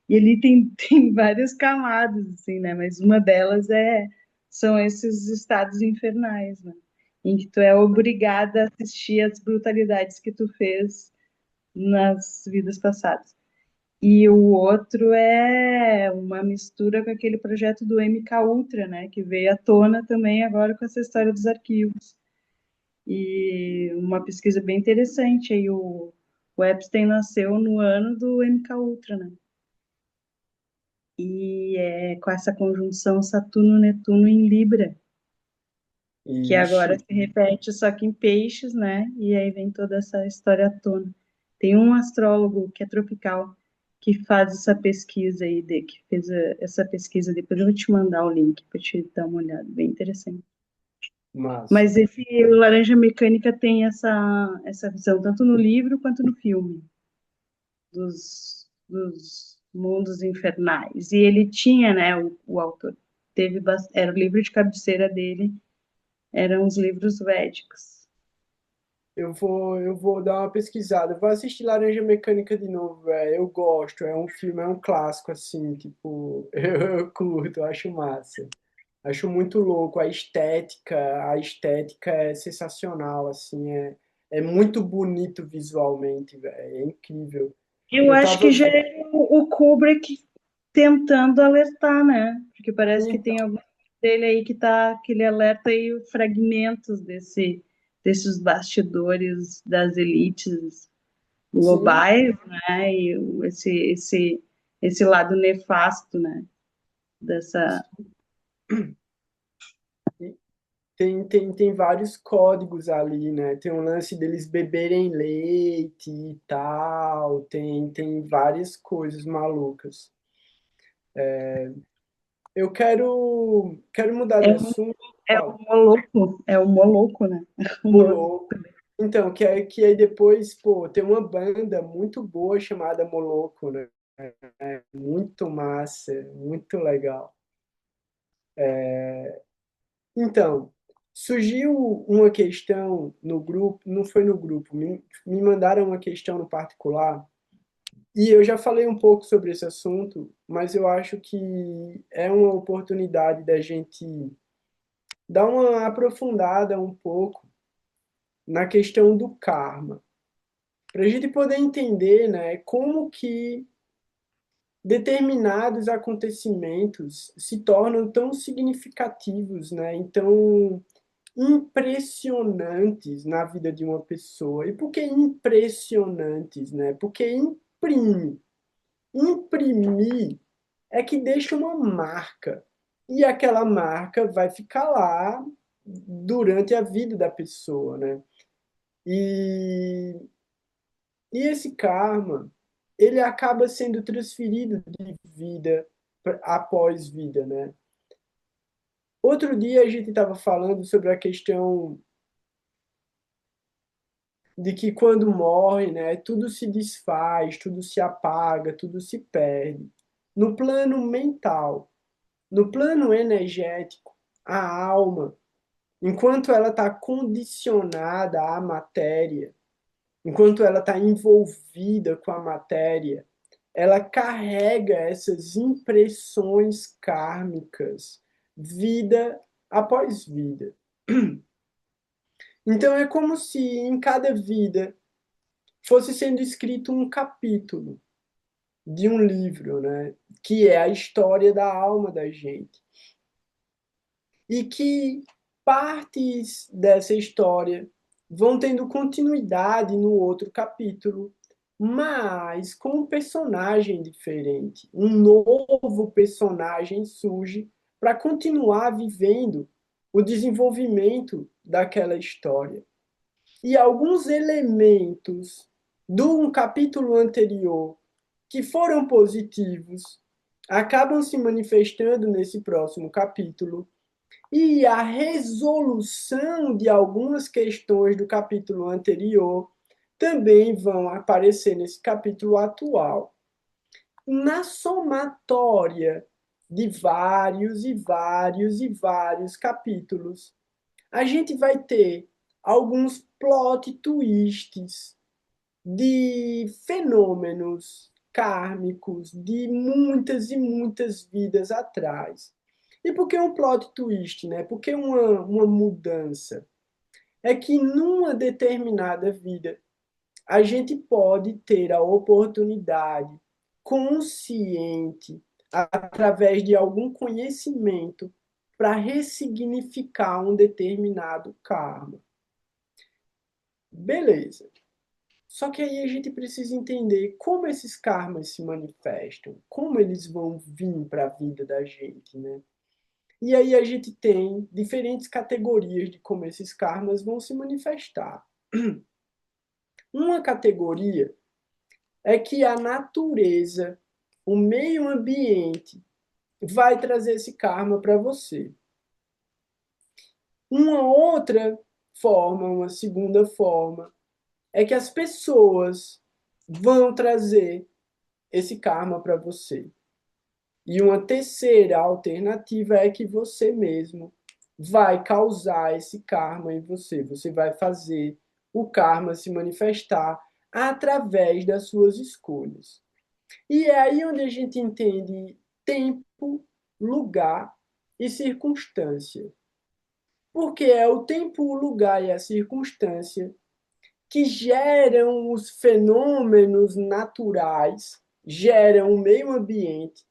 E ele tem, tem várias camadas, assim, né? Mas uma delas são esses estados infernais, né? Em que tu é obrigada a assistir as brutalidades que tu fez nas vidas passadas. E o outro é uma mistura com aquele projeto do MK Ultra, né? Que veio à tona também agora com essa história dos arquivos. E uma pesquisa bem interessante aí, o Epstein nasceu no ano do MK Ultra, né? E é com essa conjunção Saturno-Netuno em Libra, que ixi, agora se repete só que em peixes, né? E aí vem toda essa história à tona. Tem um astrólogo que é tropical que faz essa pesquisa aí, que fez essa pesquisa, depois eu vou te mandar o link para te dar uma olhada, bem interessante. massa. Mas esse Laranja Mecânica tem essa visão, tanto no livro quanto no filme, dos mundos infernais. E ele tinha, né, o autor, era o livro de cabeceira dele, eram os livros védicos. Eu vou dar uma pesquisada. Eu vou assistir Laranja Mecânica de novo, velho. Eu gosto. É um filme, é um clássico, assim, tipo, eu curto, eu acho massa. Acho muito louco a estética é sensacional, assim, é muito bonito visualmente, velho. É incrível. Eu Eu acho tava que já é o Kubrick tentando alertar, né? Porque parece que então, tem algum dele aí que ele alerta aí fragmentos desses bastidores das elites sim, globais, né? E esse lado nefasto, né? Dessa. tem vários códigos ali, né? Tem um lance deles beberem leite e tal, tem várias coisas malucas. Eu quero mudar de É, assunto, é fala, o Moloco, é o Moloco, né? O ô nome. louco. Então, que aí depois, pô, tem uma banda muito boa chamada Moloco, né? Muito massa, muito legal. Então, surgiu uma questão no grupo, não foi no grupo, me mandaram uma questão no particular, e eu já falei um pouco sobre esse assunto, mas eu acho que é uma oportunidade da gente dar uma aprofundada um pouco na questão do karma, para a gente poder entender, né, como que determinados acontecimentos se tornam tão significativos, né, então impressionantes na vida de uma pessoa. E por que impressionantes, né? Porque imprime. Imprimir é que deixa uma marca. E aquela marca vai ficar lá durante a vida da pessoa, né? E, e esse karma, ele acaba sendo transferido de vida após vida, né? Outro dia a gente estava falando sobre a questão de que quando morre, né, tudo se desfaz, tudo se apaga, tudo se perde. No plano mental, no plano energético, a alma, enquanto ela está condicionada à matéria, enquanto ela está envolvida com a matéria, ela carrega essas impressões kármicas, vida após vida. Então é como se em cada vida fosse sendo escrito um capítulo de um livro, né? Que é a história da alma da gente. E que partes dessa história vão tendo continuidade no outro capítulo, mas com um personagem diferente. Um novo personagem surge para continuar vivendo o desenvolvimento daquela história. E alguns elementos de um capítulo anterior que foram positivos acabam se manifestando nesse próximo capítulo, e a resolução de algumas questões do capítulo anterior também vão aparecer nesse capítulo atual. Na somatória de vários e vários e vários capítulos, a gente vai ter alguns plot twists de fenômenos kármicos de muitas e muitas vidas atrás. E por que um plot twist, né? Por que uma mudança? É que numa determinada vida, a gente pode ter a oportunidade consciente, através de algum conhecimento, para ressignificar um determinado karma. Beleza. Só que aí a gente precisa entender como esses karmas se manifestam, como eles vão vir para a vida da gente, né? E aí a gente tem diferentes categorias de como esses karmas vão se manifestar. Uma categoria é que a natureza, o meio ambiente, vai trazer esse karma para você. Uma outra forma, uma segunda forma, é que as pessoas vão trazer esse karma para você. E uma terceira alternativa é que você mesmo vai causar esse karma em você. Você vai fazer o karma se manifestar através das suas escolhas. E é aí onde a gente entende tempo, lugar e circunstância. Porque é o tempo, o lugar e a circunstância que geram os fenômenos naturais, geram o meio ambiente,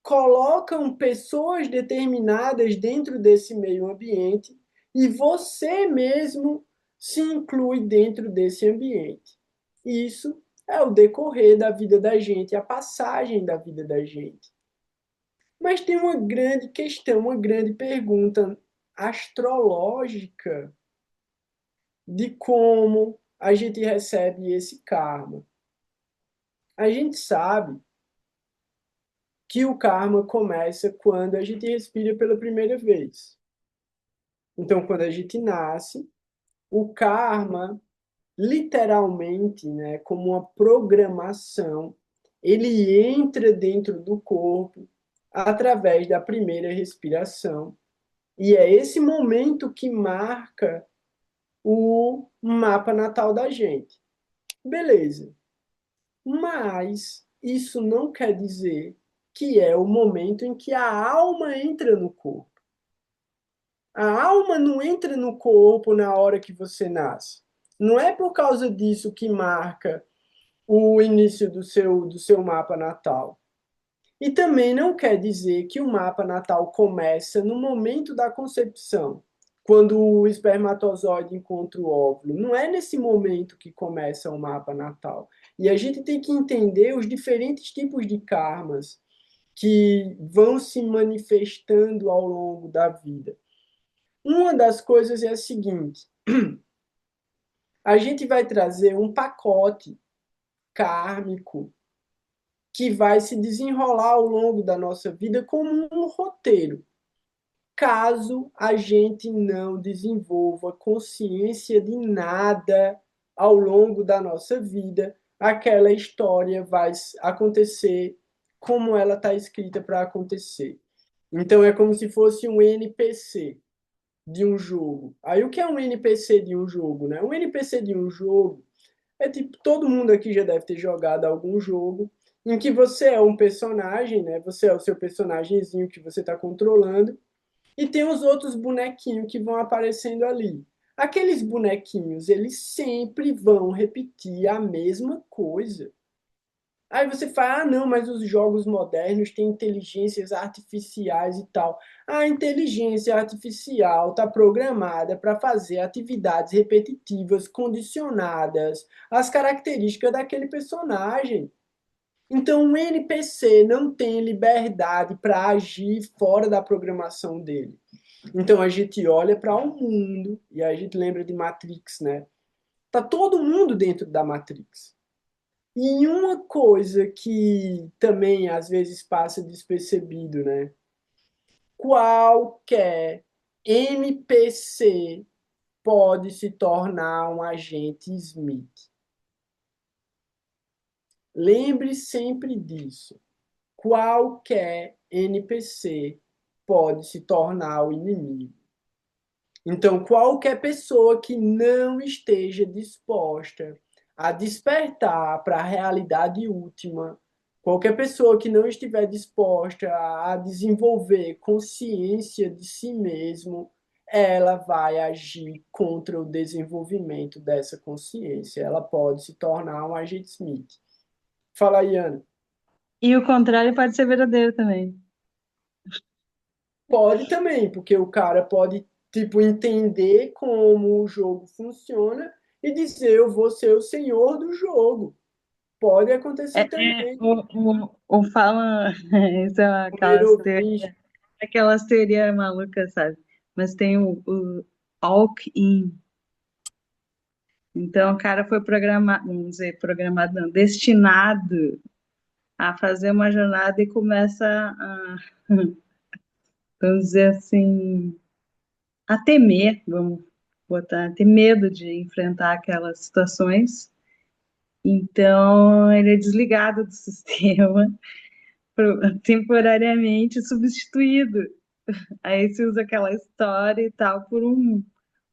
colocam pessoas determinadas dentro desse meio ambiente e você mesmo se inclui dentro desse ambiente. Isso é o decorrer da vida da gente, a passagem da vida da gente. Mas tem uma grande questão, uma grande pergunta astrológica de como a gente recebe esse karma. A gente sabe que o karma começa quando a gente respira pela primeira vez. Então, quando a gente nasce, o karma, literalmente, né, como uma programação, ele entra dentro do corpo através da primeira respiração. E é esse momento que marca o mapa natal da gente. Beleza. Mas isso não quer dizer que é o momento em que a alma entra no corpo. A alma não entra no corpo na hora que você nasce. Não é por causa disso que marca o início do seu mapa natal. E também não quer dizer que o mapa natal começa no momento da concepção, quando o espermatozoide encontra o óvulo. Não é nesse momento que começa o mapa natal. E a gente tem que entender os diferentes tipos de karmas que vão se manifestando ao longo da vida. Uma das coisas é a seguinte: a gente vai trazer um pacote kármico que vai se desenrolar ao longo da nossa vida como um roteiro. Caso a gente não desenvolva consciência de nada ao longo da nossa vida, aquela história vai acontecer como ela está escrita para acontecer. Então é como se fosse um NPC de um jogo. Aí o que é um NPC de um jogo, né? Um NPC de um jogo é tipo, todo mundo aqui já deve ter jogado algum jogo em que você é um personagem, né? Você é o seu personagemzinho que você está controlando e tem os outros bonequinhos que vão aparecendo ali. Aqueles bonequinhos, eles sempre vão repetir a mesma coisa. Aí você fala, ah, não, mas os jogos modernos têm inteligências artificiais e tal. A inteligência artificial está programada para fazer atividades repetitivas condicionadas às características daquele personagem. Então, o NPC não tem liberdade para agir fora da programação dele. Então, a gente olha para o mundo e a gente lembra de Matrix, né? Tá todo mundo dentro da Matrix. E uma coisa que também às vezes passa despercebido, né? Qualquer NPC pode se tornar um agente Smith. Lembre sempre disso. Qualquer NPC pode se tornar o inimigo. Então, qualquer pessoa que não esteja disposta a despertar para a realidade última, qualquer pessoa que não estiver disposta a desenvolver consciência de si mesmo, ela vai agir contra o desenvolvimento dessa consciência. Ela pode se tornar um agente Smith. Fala aí, Ana. E o contrário pode ser verdadeiro também. Pode também, porque o cara pode, tipo, entender como o jogo funciona e dizer, eu vou ser o senhor do jogo. Pode acontecer também. O fala, isso é Euroville, aquelas teorias malucas, sabe? Mas tem o All-in. Então, o cara foi programado, vamos dizer, programado não, destinado a fazer uma jornada e começa a, vamos dizer assim, a temer, vamos botar, ter medo de enfrentar aquelas situações. Então, ele é desligado do sistema, temporariamente substituído. Aí se usa aquela história e tal por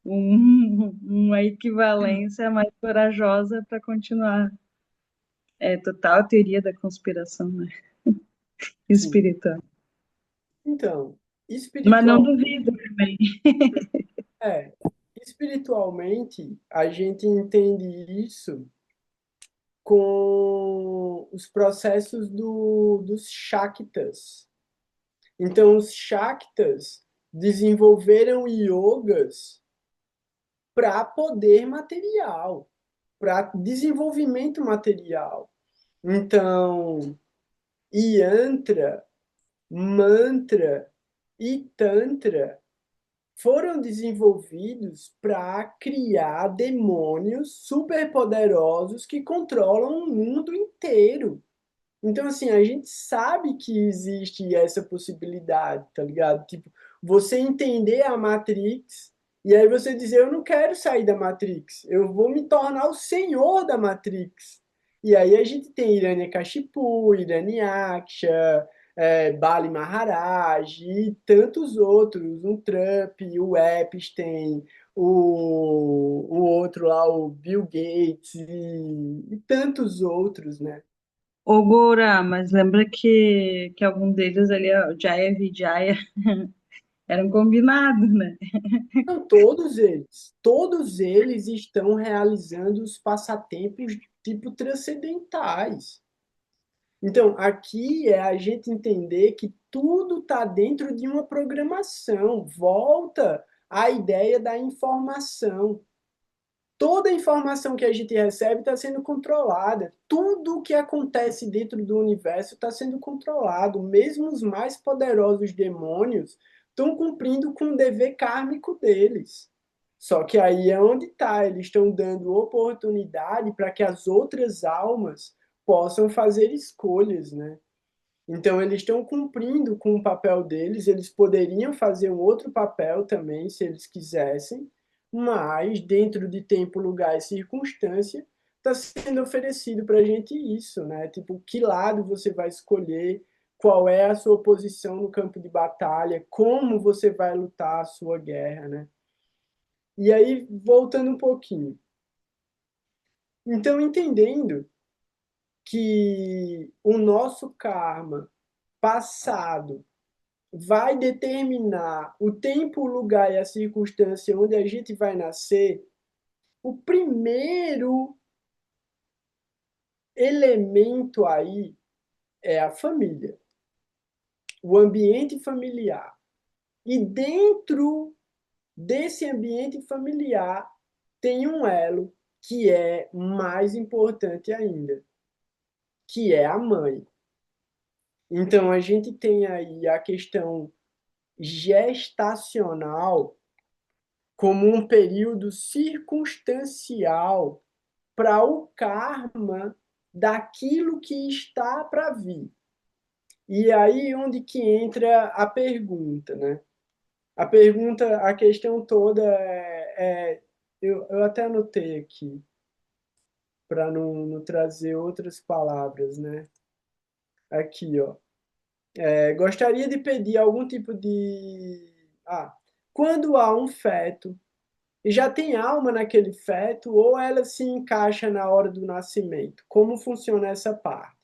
uma equivalência mais corajosa para continuar. É total teoria da conspiração, né? sim. Espiritual. Então, Mas não espiritual, duvido também. é, espiritualmente, a gente entende isso com os processos dos Shaktas. Então, os Shaktas desenvolveram yogas para poder material, para desenvolvimento material. Então, yantra, mantra e tantra foram desenvolvidos para criar demônios superpoderosos que controlam o mundo inteiro. Então, assim, a gente sabe que existe essa possibilidade, tá ligado? Tipo, você entender a Matrix e aí você dizer, eu não quero sair da Matrix, eu vou me tornar o senhor da Matrix. E aí a gente tem Hiranyakashipu, Hiranyaksha, Bali Maharaj e tantos outros, um Trump, o Epstein, o outro lá, o Bill Gates e tantos outros, né? Ô, Goura, mas lembra que algum deles ali, ó, o Jaya Vijaya, eram combinados, né? Não, todos eles estão realizando os passatempos tipo transcendentais. Então, aqui é a gente entender que tudo está dentro de uma programação. Volta à ideia da informação. Toda a informação que a gente recebe está sendo controlada. Tudo o que acontece dentro do universo está sendo controlado. Mesmo os mais poderosos demônios estão cumprindo com o dever kármico deles. Só que aí é onde está. Eles estão dando oportunidade para que as outras almas possam fazer escolhas, né? Então, eles estão cumprindo com o papel deles, eles poderiam fazer um outro papel também, se eles quisessem, mas dentro de tempo, lugar e circunstância, está sendo oferecido para a gente isso, né? Tipo, que lado você vai escolher, qual é a sua posição no campo de batalha, como você vai lutar a sua guerra, né? E aí, voltando um pouquinho. Então, entendendo que o nosso karma passado vai determinar o tempo, o lugar e a circunstância onde a gente vai nascer, o primeiro elemento aí é a família, o ambiente familiar. E dentro desse ambiente familiar tem um elo que é mais importante ainda, que é a mãe. Então a gente tem aí a questão gestacional como um período circunstancial para o karma daquilo que está para vir. E aí onde que entra a pergunta, né? A pergunta, a questão toda eu até anotei aqui para não trazer outras palavras, né? Aqui, ó. Gostaria de pedir algum tipo de. Quando há um feto e já tem alma naquele feto, ou ela se encaixa na hora do nascimento? Como funciona essa parte?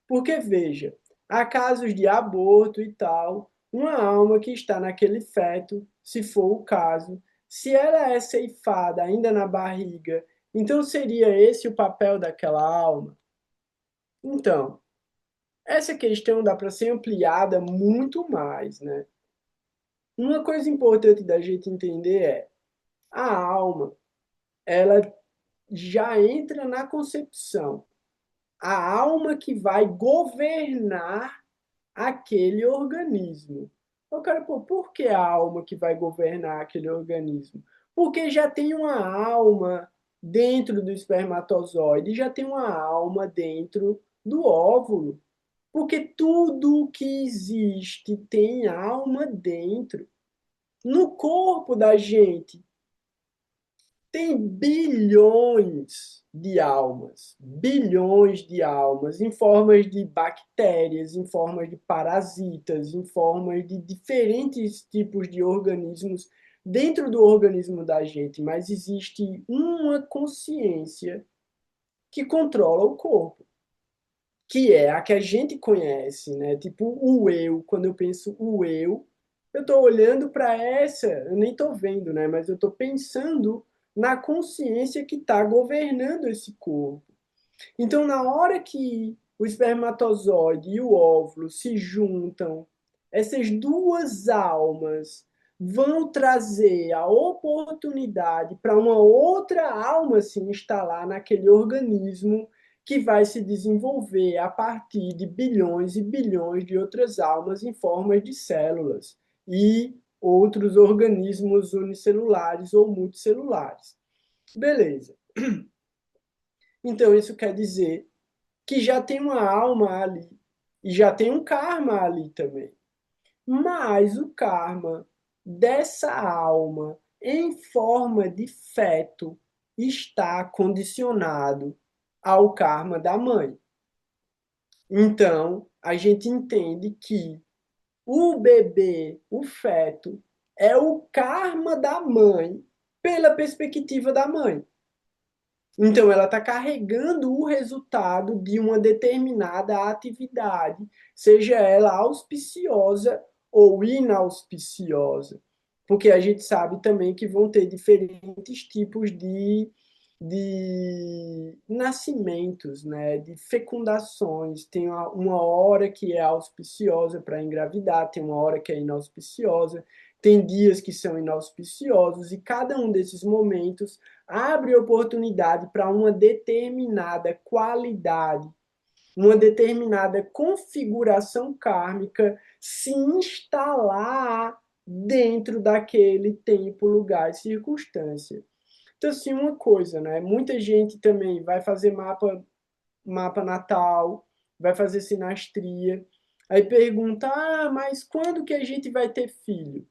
Porque, veja, há casos de aborto e tal, uma alma que está naquele feto, se for o caso, se ela é ceifada ainda na barriga, então seria esse o papel daquela alma? Então, essa questão dá para ser ampliada muito mais, né? Uma coisa importante da gente entender é a alma, ela já entra na concepção. A alma que vai governar aquele organismo. Eu quero, pô, por que a alma que vai governar aquele organismo? Porque já tem uma alma dentro do espermatozoide, já tem uma alma dentro do óvulo. Porque tudo que existe tem alma dentro. No corpo da gente tem bilhões de almas, em formas de bactérias, em formas de parasitas, em formas de diferentes tipos de organismos dentro do organismo da gente, mas existe uma consciência que controla o corpo, que é a que a gente conhece, né? Tipo o eu, quando eu penso o eu estou olhando para essa, eu nem estou vendo, né? Mas eu estou pensando na consciência que está governando esse corpo. Então, na hora que o espermatozoide e o óvulo se juntam, essas duas almas vão trazer a oportunidade para uma outra alma se instalar naquele organismo que vai se desenvolver a partir de bilhões e bilhões de outras almas em formas de células e outros organismos unicelulares ou multicelulares. Beleza. Então, isso quer dizer que já tem uma alma ali e já tem um karma ali também. Mas o karma dessa alma em forma de feto está condicionado ao karma da mãe. Então, a gente entende que o bebê, o feto, é o karma da mãe pela perspectiva da mãe. Então, ela está carregando o resultado de uma determinada atividade, seja ela auspiciosa ou inauspiciosa. Porque a gente sabe também que vão ter diferentes tipos de nascimentos, né? De fecundações. Tem uma hora que é auspiciosa para engravidar, tem uma hora que é inauspiciosa, tem dias que são inauspiciosos, e cada um desses momentos abre oportunidade para uma determinada qualidade, uma determinada configuração kármica se instalar dentro daquele tempo, lugar e circunstância. Então, assim, uma coisa, né? Muita gente também vai fazer mapa natal, vai fazer sinastria, aí pergunta, mas quando que a gente vai ter filho?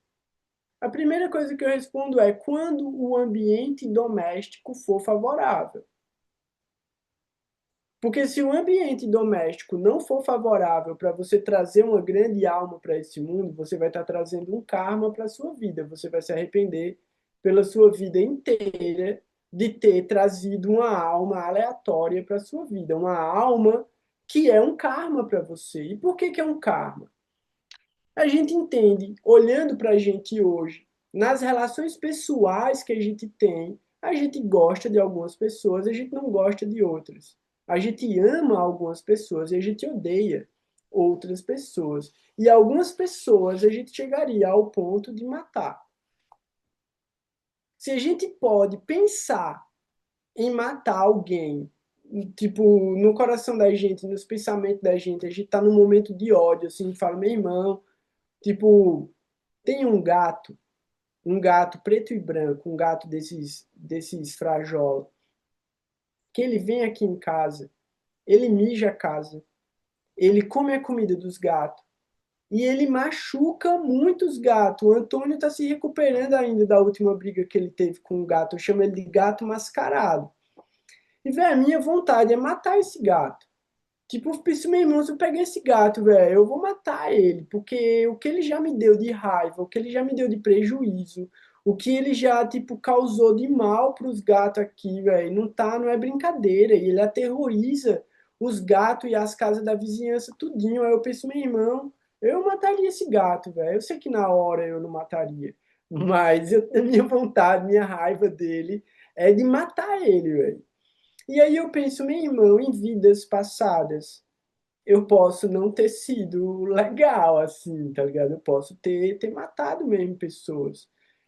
A primeira coisa que eu respondo é quando o ambiente doméstico for favorável. Porque se o ambiente doméstico não for favorável para você trazer uma grande alma para esse mundo, você vai estar trazendo um karma para a sua vida. Você vai se arrepender pela sua vida inteira de ter trazido uma alma aleatória para a sua vida. Uma alma que é um karma para você. E por que é um karma? A gente entende, olhando para a gente hoje, nas relações pessoais que a gente gosta de algumas pessoas, a gente não gosta de outras. A gente ama algumas pessoas e a gente odeia outras pessoas. E algumas pessoas a gente chegaria ao ponto de matar. Se a gente pode pensar em matar alguém, tipo, no coração da gente, nos pensamentos da gente, a gente tá num momento de ódio, assim, fala, meu irmão, tipo, tem um gato preto e branco, um gato desses frajola, que ele vem aqui em casa, ele mija a casa, ele come a comida dos gatos e ele machuca muitos gatos. O Antônio está se recuperando ainda da última briga que ele teve com o gato. Eu chamo ele de gato mascarado. E, velho, a minha vontade é matar esse gato. Tipo, eu pensei, meu irmão, se eu pegar esse gato, velho, eu vou matar ele, porque o que ele já me deu de raiva, o que ele já me deu de prejuízo, o que ele já, tipo, causou de mal pros gatos aqui, velho, não é brincadeira, e ele aterroriza os gatos e as casas da vizinhança tudinho. Aí eu penso, meu irmão, eu mataria esse gato, velho. Eu sei que na hora eu não mataria, mas a minha vontade, minha raiva dele é de matar ele, velho. E aí eu penso, meu irmão, em vidas passadas, eu posso não ter sido legal, assim, tá ligado? Eu posso ter matado mesmo pessoas.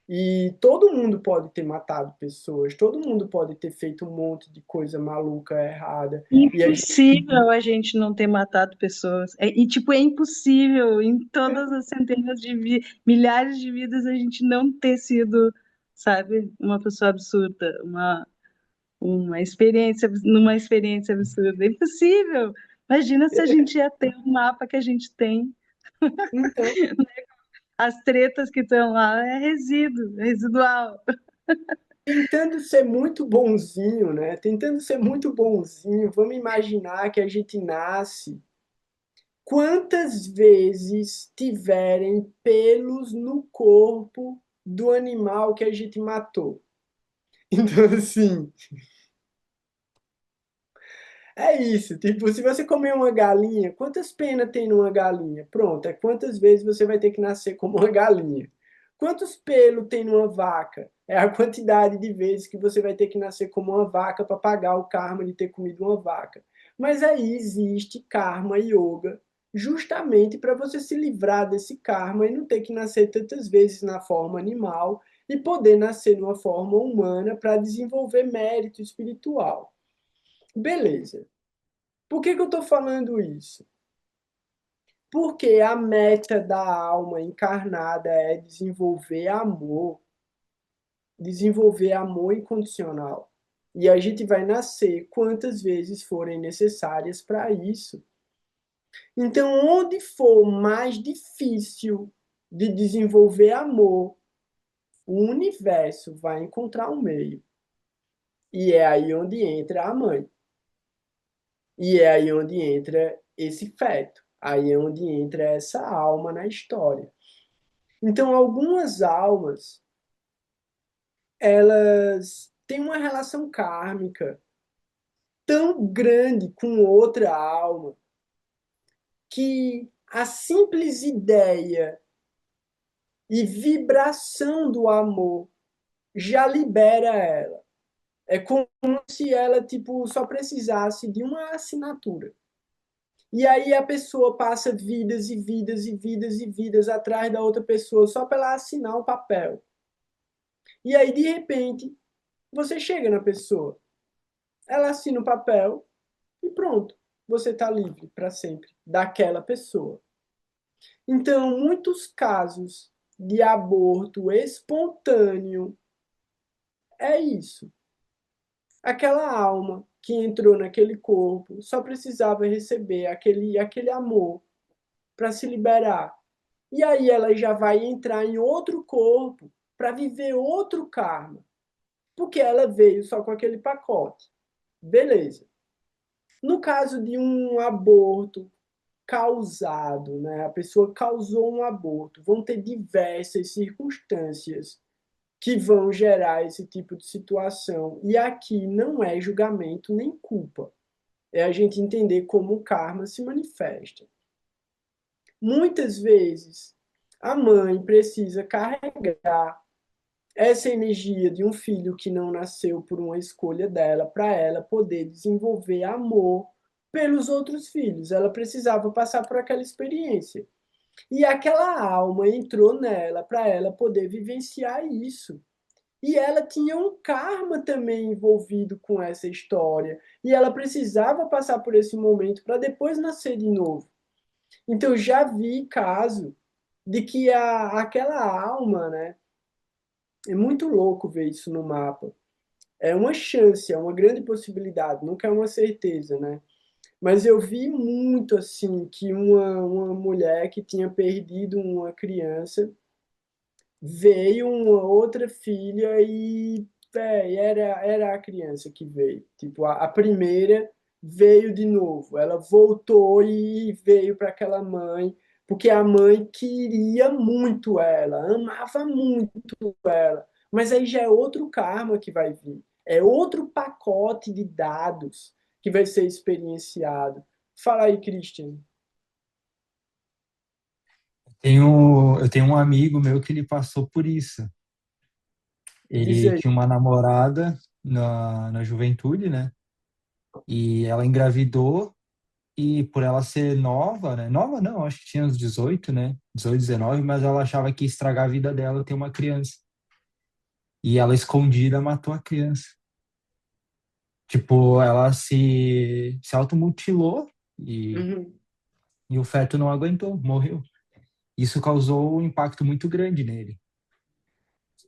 E todo mundo pode ter matado pessoas, todo mundo pode ter feito um monte de coisa maluca, errada. E a gente, Impossível a gente não ter matado pessoas. E, tipo, é impossível em todas as centenas de milhares de vidas a gente não ter sido, sabe, uma pessoa absurda, uma experiência, numa experiência absurda. É impossível. Imagina se a gente ia ter o mapa que a gente tem. então, As tretas que estão lá é resíduo, é residual. tentando ser muito bonzinho, né? Tentando ser muito bonzinho, vamos imaginar que a gente nasce. Quantas vezes tiverem pelos no corpo do animal que a gente matou? Então, assim, é isso. Tipo, se você comer uma galinha, quantas penas tem numa galinha? Pronto, é quantas vezes você vai ter que nascer como uma galinha. Quantos pelos tem numa vaca? É a quantidade de vezes que você vai ter que nascer como uma vaca para pagar o karma de ter comido uma vaca. Mas aí existe karma yoga, justamente para você se livrar desse karma e não ter que nascer tantas vezes na forma animal e poder nascer numa forma humana para desenvolver mérito espiritual. Beleza. Por que eu estou falando isso? Porque a meta da alma encarnada é desenvolver amor incondicional. E a gente vai nascer quantas vezes forem necessárias para isso. Então, onde for mais difícil de desenvolver amor, o universo vai encontrar um meio. E é aí onde entra a mãe. E é aí onde entra esse feto. Aí é onde entra essa alma na história. Então, algumas almas, elas têm uma relação kármica tão grande com outra alma que a simples ideia e vibração do amor já libera ela. É como se ela tipo só precisasse de uma assinatura. E aí a pessoa passa vidas e vidas e vidas e vidas atrás da outra pessoa só para ela assinar o papel. E aí, de repente, você chega na pessoa, ela assina o papel e pronto, você está livre para sempre daquela pessoa. Então, muitos casos de aborto espontâneo é isso. Aquela alma que entrou naquele corpo só precisava receber aquele amor para se liberar. E aí ela já vai entrar em outro corpo para viver outro karma, porque ela veio só com aquele pacote. Beleza. No caso de um aborto causado, né? A pessoa causou um aborto, vão ter diversas circunstâncias que vão gerar esse tipo de situação. E aqui não é julgamento nem culpa. É a gente entender como o karma se manifesta. Muitas vezes a mãe precisa carregar essa energia de um filho que não nasceu por uma escolha dela para ela poder desenvolver amor pelos outros filhos. Ela precisava passar por aquela experiência. E aquela alma entrou nela para ela poder vivenciar isso. E ela tinha um karma também envolvido com essa história. E ela precisava passar por esse momento para depois nascer de novo. Então, já vi caso de que aquela alma, né? É muito louco ver isso no mapa. É uma chance, é uma grande possibilidade, nunca é uma certeza, né? Mas eu vi muito assim que uma mulher que tinha perdido uma criança veio uma outra filha e véi, era a criança que veio. Tipo, a primeira veio de novo. Ela voltou e veio para aquela mãe, porque a mãe queria muito ela, amava muito ela. Mas aí já é outro karma que vai vir. É outro pacote de dados que vai ser experienciado. Fala aí, Christian. Eu tenho um amigo meu que ele passou por isso. Diz Ele aí. tinha uma namorada na juventude, né? E ela engravidou e por ela ser nova, né? Nova não, acho que tinha uns 18, né? 18, 19, mas ela achava que ia estragar a vida dela ter uma criança. E ela escondida matou a criança. Tipo, ela se automutilou Uhum. e o feto não aguentou, morreu. Isso causou um impacto muito grande nele.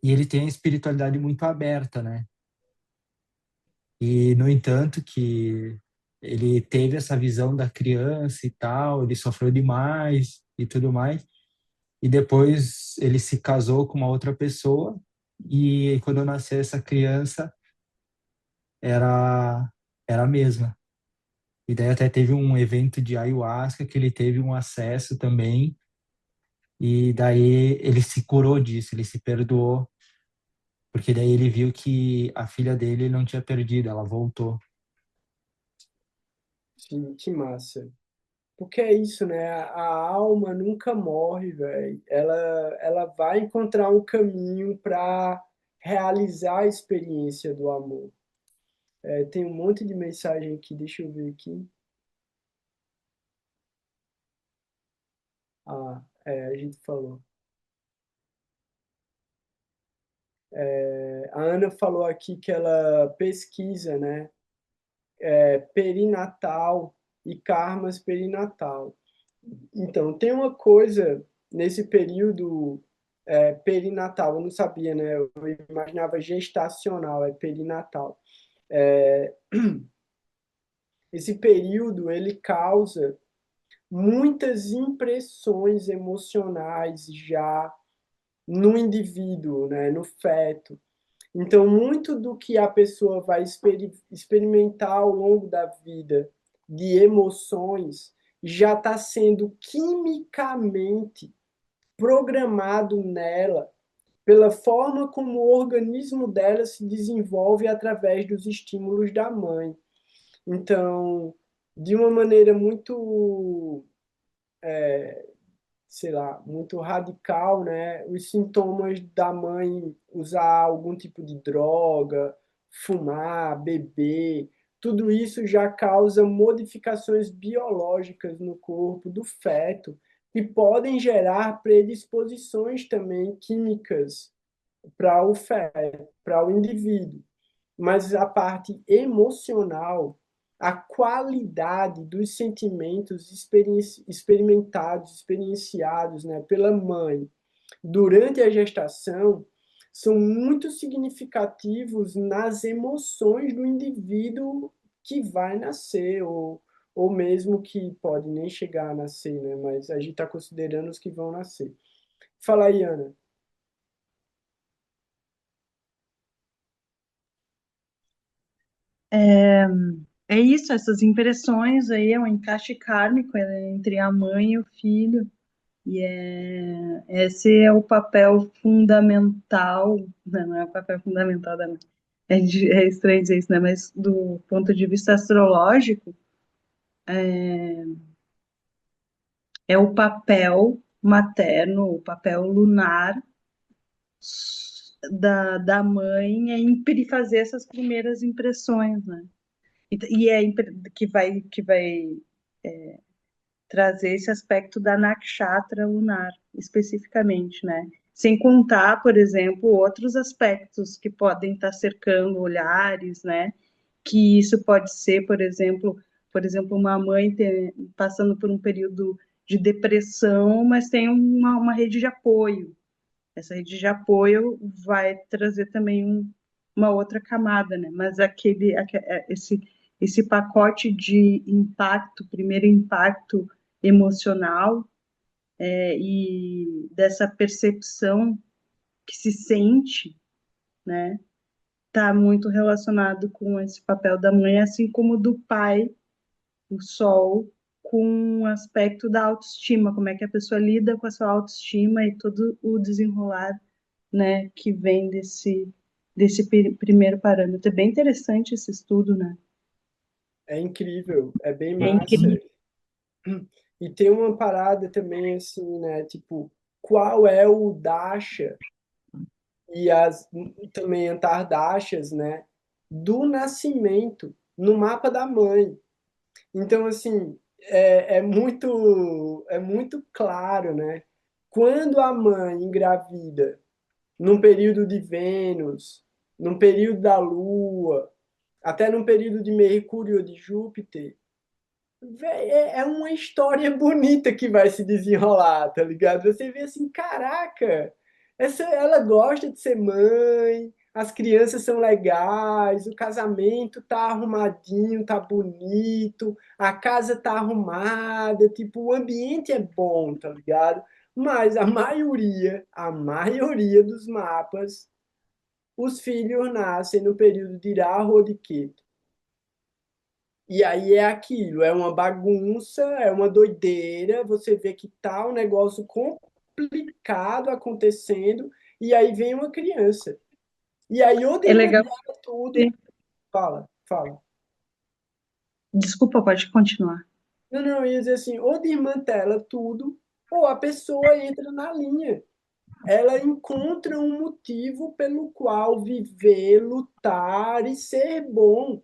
E ele tem a espiritualidade muito aberta, né? E, no entanto, que ele teve essa visão da criança e tal, ele sofreu demais e tudo mais. E depois ele se casou com uma outra pessoa e quando nasceu essa criança era era a mesma. E daí até teve um evento de ayahuasca que ele teve um acesso também e daí ele se curou disso, ele se perdoou, porque daí ele viu que a filha dele ele não tinha perdido, ela voltou. Sim, que massa. Porque é isso, né? A alma nunca morre, velho. Ela vai encontrar um caminho para realizar a experiência do amor. É, tem um monte de mensagem aqui, deixa eu ver aqui. Ah, a gente falou. A Ana falou aqui que ela pesquisa, né? Perinatal e karmas perinatal. Então, tem uma coisa nesse período perinatal, eu não sabia, né? Eu imaginava gestacional, é perinatal. Esse período ele causa muitas impressões emocionais já no indivíduo, né? No feto. Então, muito do que a pessoa vai experimentar ao longo da vida de emoções já está sendo quimicamente programado nela pela forma como o organismo dela se desenvolve através dos estímulos da mãe. Então, de uma maneira muito, sei lá, muito radical, né? Os sintomas da mãe usar algum tipo de droga, fumar, beber, tudo isso já causa modificações biológicas no corpo do feto que podem gerar predisposições também químicas para o feto, para o indivíduo. Mas a parte emocional, a qualidade dos sentimentos experimentados, experienciados, né, pela mãe durante a gestação são muito significativos nas emoções do indivíduo que vai nascer, ou mesmo que pode nem chegar a nascer, né? Mas a gente está considerando os que vão nascer. Fala aí, Ana. É isso, essas impressões aí, é um encaixe kármico entre a mãe e o filho. E esse é o papel fundamental, não é o papel fundamental da mãe. É estranho dizer isso, né? Mas do ponto de vista astrológico, é o papel materno, o papel lunar da mãe fazer essas primeiras impressões, né? E que vai trazer esse aspecto da nakshatra lunar, especificamente, né? Sem contar, por exemplo, outros aspectos que podem estar cercando olhares, né? Que isso pode ser, por exemplo, uma mãe passando por um período de depressão, mas tem uma rede de apoio. Essa rede de apoio vai trazer também uma outra camada, né? Mas esse pacote de impacto, primeiro impacto emocional, e dessa percepção que se sente, né? Está muito relacionado com esse papel da mãe, assim como do pai o Sol com o aspecto da autoestima, como é que a pessoa lida com a sua autoestima e todo o desenrolar, né, que vem desse primeiro parâmetro. É bem interessante esse estudo, né? É incrível, é bem É massa. incrível. E tem uma parada também assim, né? Tipo, qual é o Dasha e as também Antardashas, né? Do nascimento no mapa da mãe. Então, assim, é muito claro, né? Quando a mãe engravida num período de Vênus, num período da Lua, até num período de Mercúrio ou de Júpiter, véi, é uma história bonita que vai se desenrolar, tá ligado? Você vê assim, caraca, ela gosta de ser mãe, as crianças são legais, o casamento tá arrumadinho, tá bonito, a casa tá arrumada, tipo, o ambiente é bom, tá ligado? Mas a maioria dos mapas, os filhos nascem no período de Rahu ou de Ketu. E aí é aquilo, é uma bagunça, é uma doideira, você vê que tá um negócio complicado acontecendo, e aí vem uma criança. E aí ou É legal. desmantela tudo, fala. Desculpa, pode continuar. Não, não, eu ia dizer assim, ou desmantela tudo, ou a pessoa entra na linha. Ela encontra um motivo pelo qual viver, lutar e ser bom.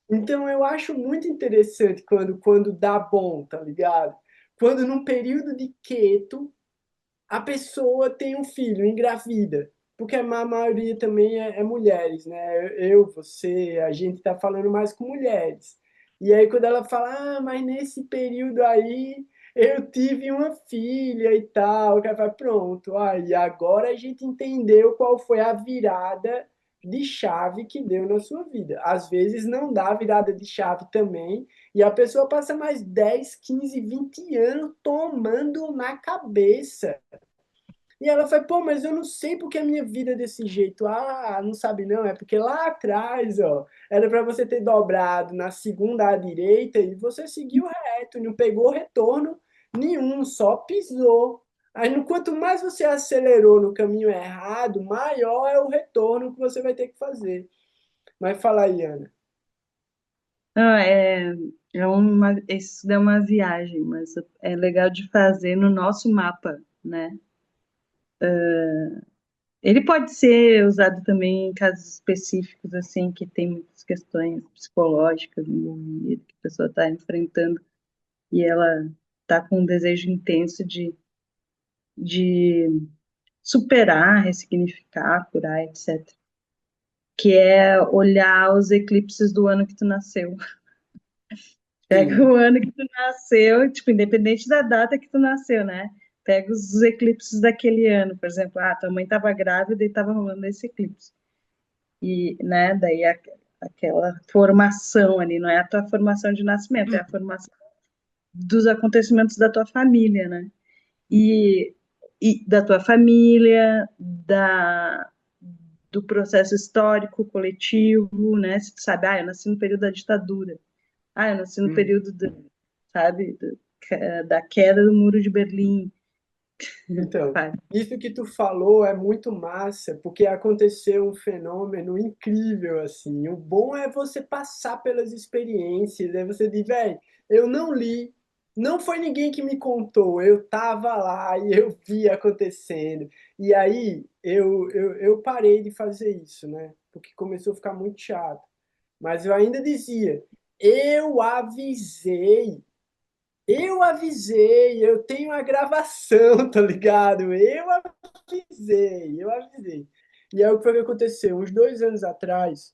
Então eu acho muito interessante quando dá bom, tá ligado? Quando num período de quieto a pessoa tem um filho, engravida. Porque a maioria também é mulheres, né? Você, a gente tá falando mais com mulheres. E aí quando ela fala, mas nesse período aí eu tive uma filha e tal, o cara fala, pronto, aí agora a gente entendeu qual foi a virada de chave que deu na sua vida. Às vezes não dá virada de chave também, e a pessoa passa mais 10, 15, 20 anos tomando na cabeça. E ela foi, pô, mas eu não sei porque a minha vida é desse jeito. Ah, não sabe não, é porque lá atrás, ó, era para você ter dobrado na segunda à direita e você seguiu reto, não pegou retorno nenhum, só pisou. Aí, quanto mais você acelerou no caminho errado, maior é o retorno que você vai ter que fazer. Mas fala aí, Ana. Não, isso é uma viagem, mas é legal de fazer no nosso mapa, né? Ele pode ser usado também em casos específicos, assim, que tem muitas questões psicológicas envolvidas, que a pessoa está enfrentando e ela está com um desejo intenso de superar, ressignificar, curar, etc. Que é olhar os eclipses do ano que tu nasceu. Pega Sim. o ano que tu nasceu, tipo, independente da data que tu nasceu, né? Pega os eclipses daquele ano, por exemplo, tua mãe estava grávida e estava rolando esse eclipse. E, né, daí aquela formação ali, não é a tua formação de nascimento, é a formação dos acontecimentos da tua família, né? E, e da tua família, do processo histórico coletivo, né? Se tu sabe, eu nasci no período da ditadura. Eu nasci no Uhum. período, sabe, da queda do Muro de Berlim. Então, Sabe? isso que tu falou é muito massa, porque aconteceu um fenômeno incrível, assim. O bom é você passar pelas experiências, aí você diz, velho, eu não li, não foi ninguém que me contou, eu tava lá e eu vi acontecendo. E aí eu parei de fazer isso, né? Porque começou a ficar muito chato. Mas eu ainda dizia, eu avisei. Eu avisei, eu tenho a gravação, tá ligado? Eu avisei. E aí o que foi que aconteceu? Uns 2 anos atrás,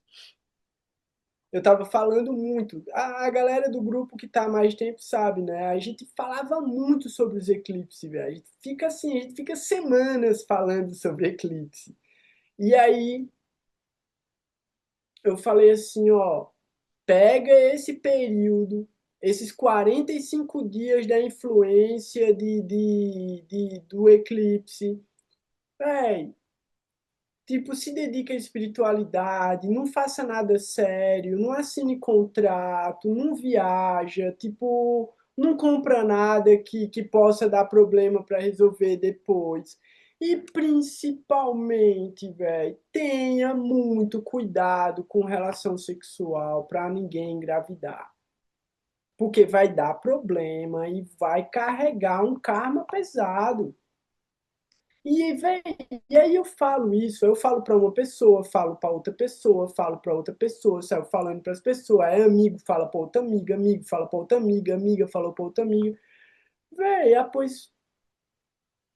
eu tava falando muito. A galera do grupo que tá há mais tempo sabe, né? A gente falava muito sobre os eclipses, velho. A gente fica semanas falando sobre eclipse. E aí eu falei assim, ó, pega esse período, esses 45 dias da influência do eclipse. Véi, Tipo, se dedica à espiritualidade, não faça nada sério, não assine contrato, não viaja, tipo, não compra nada que possa dar problema para resolver depois. E principalmente, velho, tenha muito cuidado com relação sexual para ninguém engravidar. Porque vai dar problema e vai carregar um karma pesado. E, véi, e aí eu falo isso, eu falo para uma pessoa, falo para outra pessoa, falo para outra pessoa, saio falando para as pessoas, é amigo fala para outra amiga, amigo fala para outra amiga, amiga fala para outra amiga. Véi, pois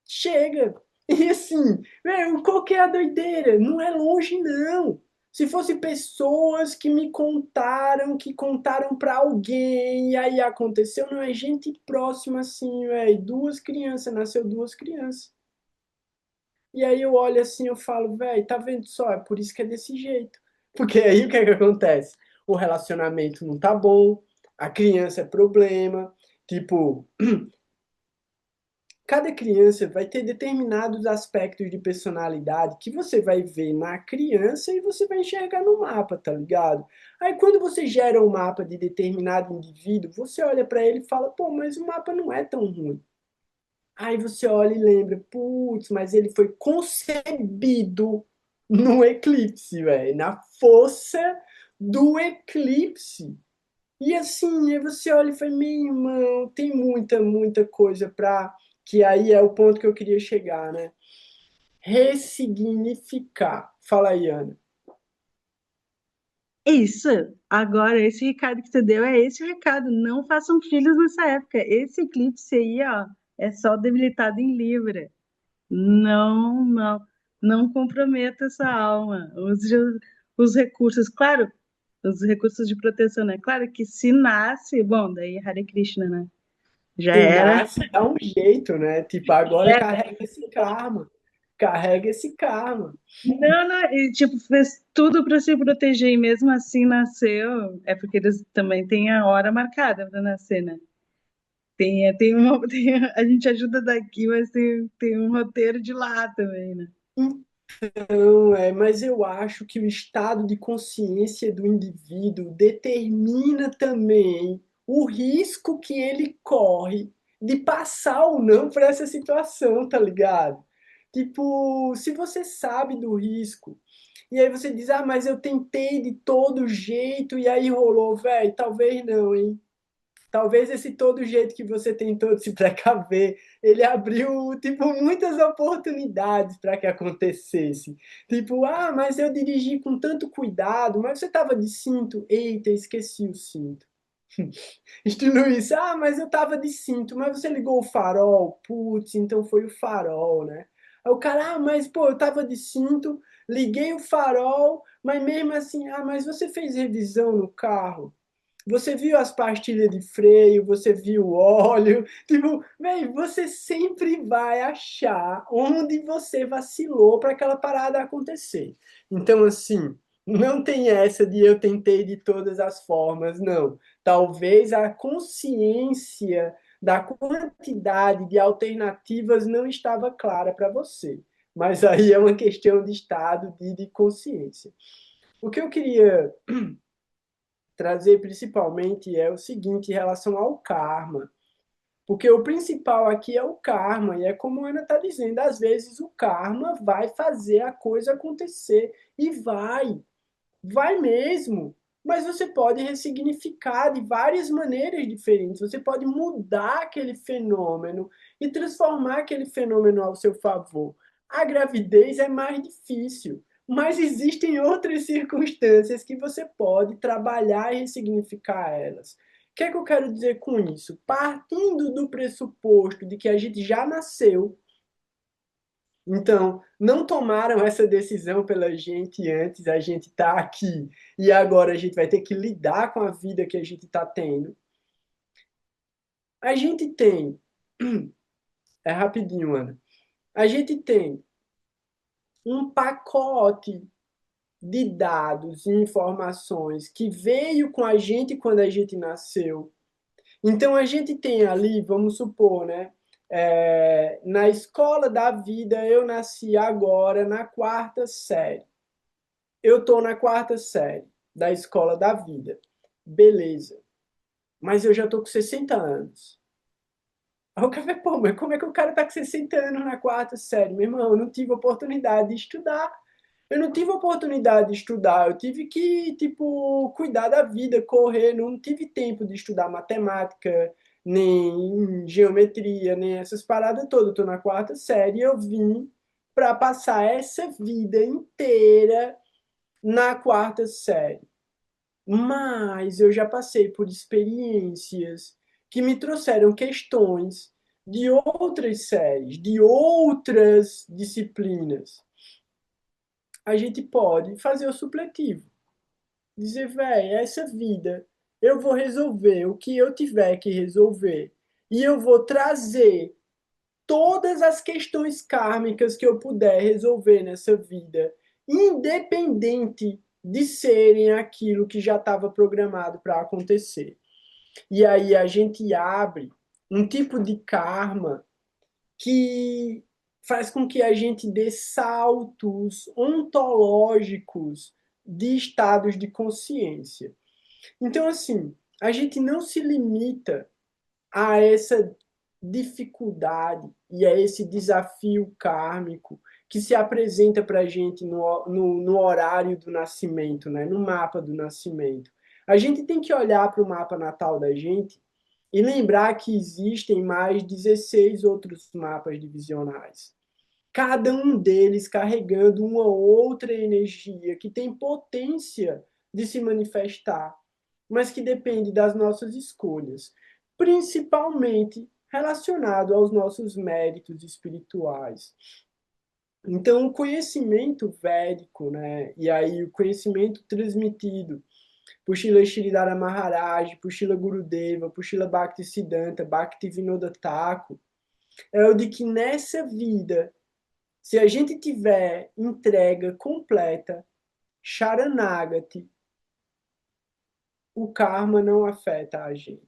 chega. E assim, véi, qual que é a doideira? Não é longe não. Se fosse pessoas que contaram para alguém, e aí aconteceu, não é gente próxima assim, véi, duas crianças, nasceu duas crianças. E aí eu olho assim, eu falo, velho, tá vendo só? É por isso que é desse jeito. Porque aí o que é que acontece? O relacionamento não tá bom, a criança é problema, tipo, cada criança vai ter determinados aspectos de personalidade que você vai ver na criança e você vai enxergar no mapa, tá ligado? Aí quando você gera um mapa de determinado indivíduo, você olha para ele e fala, pô, mas o mapa não é tão ruim. Aí você olha e lembra, putz, mas ele foi concebido no eclipse, velho, na força do eclipse. E assim, aí você olha e fala, meu irmão, tem muita, muita coisa pra. Que aí é o ponto que eu queria chegar, né? Ressignificar. Fala aí, Ana. Isso. Agora, esse recado que você deu é esse o recado. Não façam filhos nessa época. Esse eclipse aí, ó, é só debilitado em Libra. Não, não, não comprometa essa alma. Use os recursos, claro, os recursos de proteção, né? Claro que se nasce, bom, daí Hare Krishna, né? Já Se era. nasce, dá um jeito, né? Tipo, agora carrega esse karma. Carrega esse karma. Não, não, e tipo, fez tudo para se proteger e mesmo assim nasceu. É porque eles também têm a hora marcada para nascer, né? Tem uma, a gente ajuda daqui, mas tem um roteiro de lá também, né? Não, mas eu acho que o estado de consciência do indivíduo determina também o risco que ele corre de passar ou não por essa situação, tá ligado? Tipo, se você sabe do risco, e aí você diz, ah, mas eu tentei de todo jeito e aí rolou, velho, talvez não, hein? Talvez esse todo jeito que você tentou de se precaver, ele abriu, tipo, muitas oportunidades para que acontecesse. Tipo, ah, mas eu dirigi com tanto cuidado, mas você estava de cinto. Eita, esqueci o cinto. Estilo isso, ah, mas eu estava de cinto, mas você ligou o farol? Putz, então foi o farol, né? Aí o cara, ah, mas pô, eu estava de cinto, liguei o farol, mas mesmo assim, ah, mas você fez revisão no carro? Você viu as pastilhas de freio, você viu o óleo, tipo, véi, você sempre vai achar onde você vacilou para aquela parada acontecer. Então, assim, não tem essa de eu tentei de todas as formas, não. Talvez a consciência da quantidade de alternativas não estava clara para você. Mas aí é uma questão de estado de consciência. O que eu queria trazer principalmente é o seguinte em relação ao karma. Porque o principal aqui é o karma, e é como a Ana está dizendo, às vezes o karma vai fazer a coisa acontecer, e vai mesmo. Mas você pode ressignificar de várias maneiras diferentes, você pode mudar aquele fenômeno e transformar aquele fenômeno ao seu favor. A gravidez é mais difícil, mas existem outras circunstâncias que você pode trabalhar e ressignificar elas. O que é que eu quero dizer com isso? Partindo do pressuposto de que a gente já nasceu, então não tomaram essa decisão pela gente antes, a gente está aqui e agora a gente vai ter que lidar com a vida que a gente está tendo. A gente tem, é rapidinho, Ana, a gente tem um pacote de dados e informações que veio com a gente quando a gente nasceu. Então a gente tem ali, vamos supor, né? Na escola da vida, eu nasci agora na quarta série. Eu estou na quarta série da escola da vida. Beleza. Mas eu já estou com 60 anos. Aí o cara vai, pô, mas como é que o cara tá com 60 anos na quarta série? Meu irmão, eu não tive oportunidade de estudar. Eu não tive oportunidade de estudar. Eu tive que, tipo, cuidar da vida, correr. Não tive tempo de estudar matemática, nem geometria, nem essas paradas todas. Eu tô na quarta série e eu vim para passar essa vida inteira na quarta série. Mas eu já passei por experiências que me trouxeram questões de outras séries, de outras disciplinas. A gente pode fazer o supletivo. Dizer, velho, essa vida eu vou resolver o que eu tiver que resolver. E eu vou trazer todas as questões kármicas que eu puder resolver nessa vida, independente de serem aquilo que já estava programado para acontecer. E aí a gente abre um tipo de karma que faz com que a gente dê saltos ontológicos de estados de consciência. Então, assim, a gente não se limita a essa dificuldade e a esse desafio kármico que se apresenta para a gente no horário do nascimento, né? No mapa do nascimento. A gente tem que olhar para o mapa natal da gente e lembrar que existem mais 16 outros mapas divisionais. Cada um deles carregando uma outra energia que tem potência de se manifestar, mas que depende das nossas escolhas, principalmente relacionado aos nossos méritos espirituais. Então, o conhecimento védico, né, e aí o conhecimento transmitido por Srila Sridhara Maharaj, por Srila Gurudeva, por Srila Bhaktisiddhanta, Bhaktivinoda Thakur, é o de que nessa vida, se a gente tiver entrega completa, Sharanagati, o karma não afeta a gente.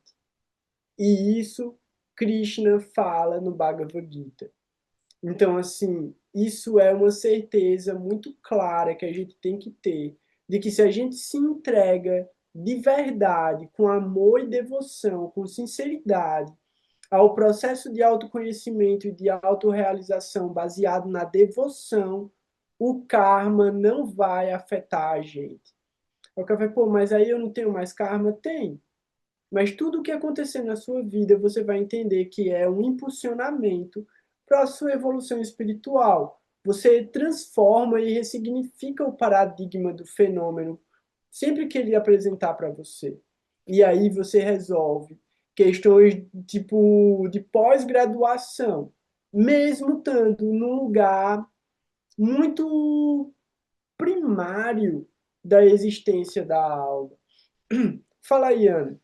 E isso Krishna fala no Bhagavad Gita. Então, assim, isso é uma certeza muito clara que a gente tem que ter, de que se a gente se entrega de verdade, com amor e devoção, com sinceridade, ao processo de autoconhecimento e de autorrealização baseado na devoção, o karma não vai afetar a gente. O cara vai, pô, mas aí eu não tenho mais karma? Tem. Mas tudo o que acontecer na sua vida, você vai entender que é um impulsionamento para a sua evolução espiritual. Você transforma e ressignifica o paradigma do fenômeno sempre que ele apresentar para você. E aí você resolve questões tipo de pós-graduação, mesmo estando num lugar muito primário da existência da aula. Fala aí, Ana.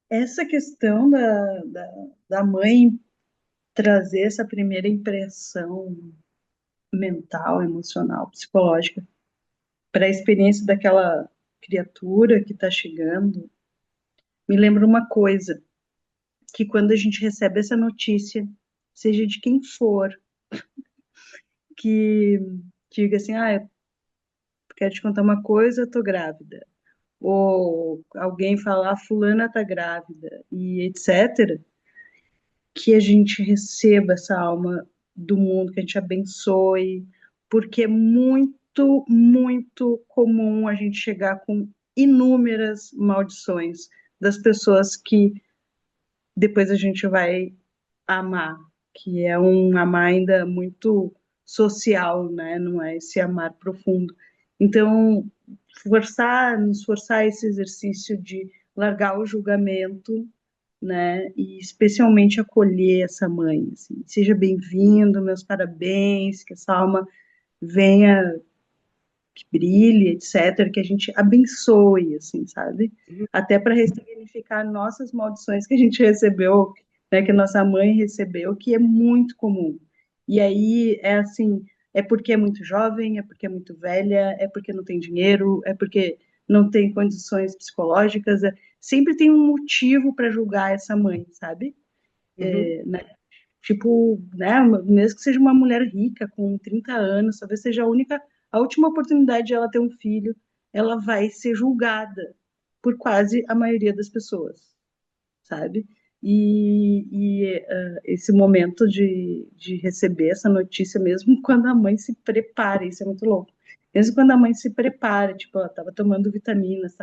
Essa questão da mãe trazer essa primeira impressão mental, emocional, psicológica para a experiência daquela criatura que está chegando, me lembra uma coisa, que quando a gente recebe essa notícia, seja de quem for, que diga assim, eu quero te contar uma coisa, eu tô grávida. Ou alguém falar, fulana tá grávida, e etc., que a gente receba essa alma do mundo, que a gente abençoe, porque é muito, muito comum a gente chegar com inúmeras maldições das pessoas que depois a gente vai amar, que é um amar ainda muito social, né? Não é esse amar profundo. Então, nos forçar esse exercício de largar o julgamento, né? E especialmente acolher essa mãe. Assim. Seja bem-vindo, meus parabéns, que essa alma venha, que brilhe, etc., que a gente abençoe, assim, sabe? Até para ressignificar nossas maldições que a gente recebeu, né, que a nossa mãe recebeu, que é muito comum. E aí é assim, é porque é muito jovem, é porque é muito velha, é porque não tem dinheiro, é porque não tem condições psicológicas, sempre tem um motivo para julgar essa mãe, sabe? Uhum. Né? Tipo, né, mesmo que seja uma mulher rica, com 30 anos, talvez seja a última oportunidade de ela ter um filho, ela vai ser julgada por quase a maioria das pessoas, sabe? Esse momento de receber essa notícia, mesmo quando a mãe se prepara, isso é muito louco. Mesmo quando a mãe se prepara, tipo, ela estava tomando vitaminas,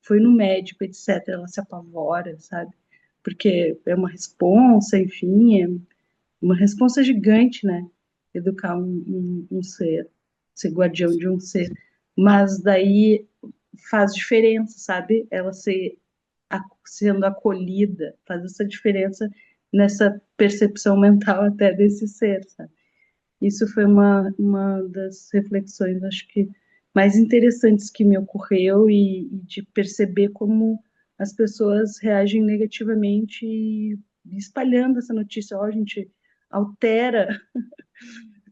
foi no médico, etc., ela se apavora, sabe? Porque é uma responsa, enfim, é uma responsa gigante, né? Educar um ser guardião de um ser. Mas daí faz diferença, sabe? Ela sendo acolhida, faz essa diferença nessa percepção mental até desse ser, sabe? Isso foi uma das reflexões, acho que, mais interessantes que me ocorreu e de perceber como as pessoas reagem negativamente e espalhando essa notícia. Ó, a gente altera,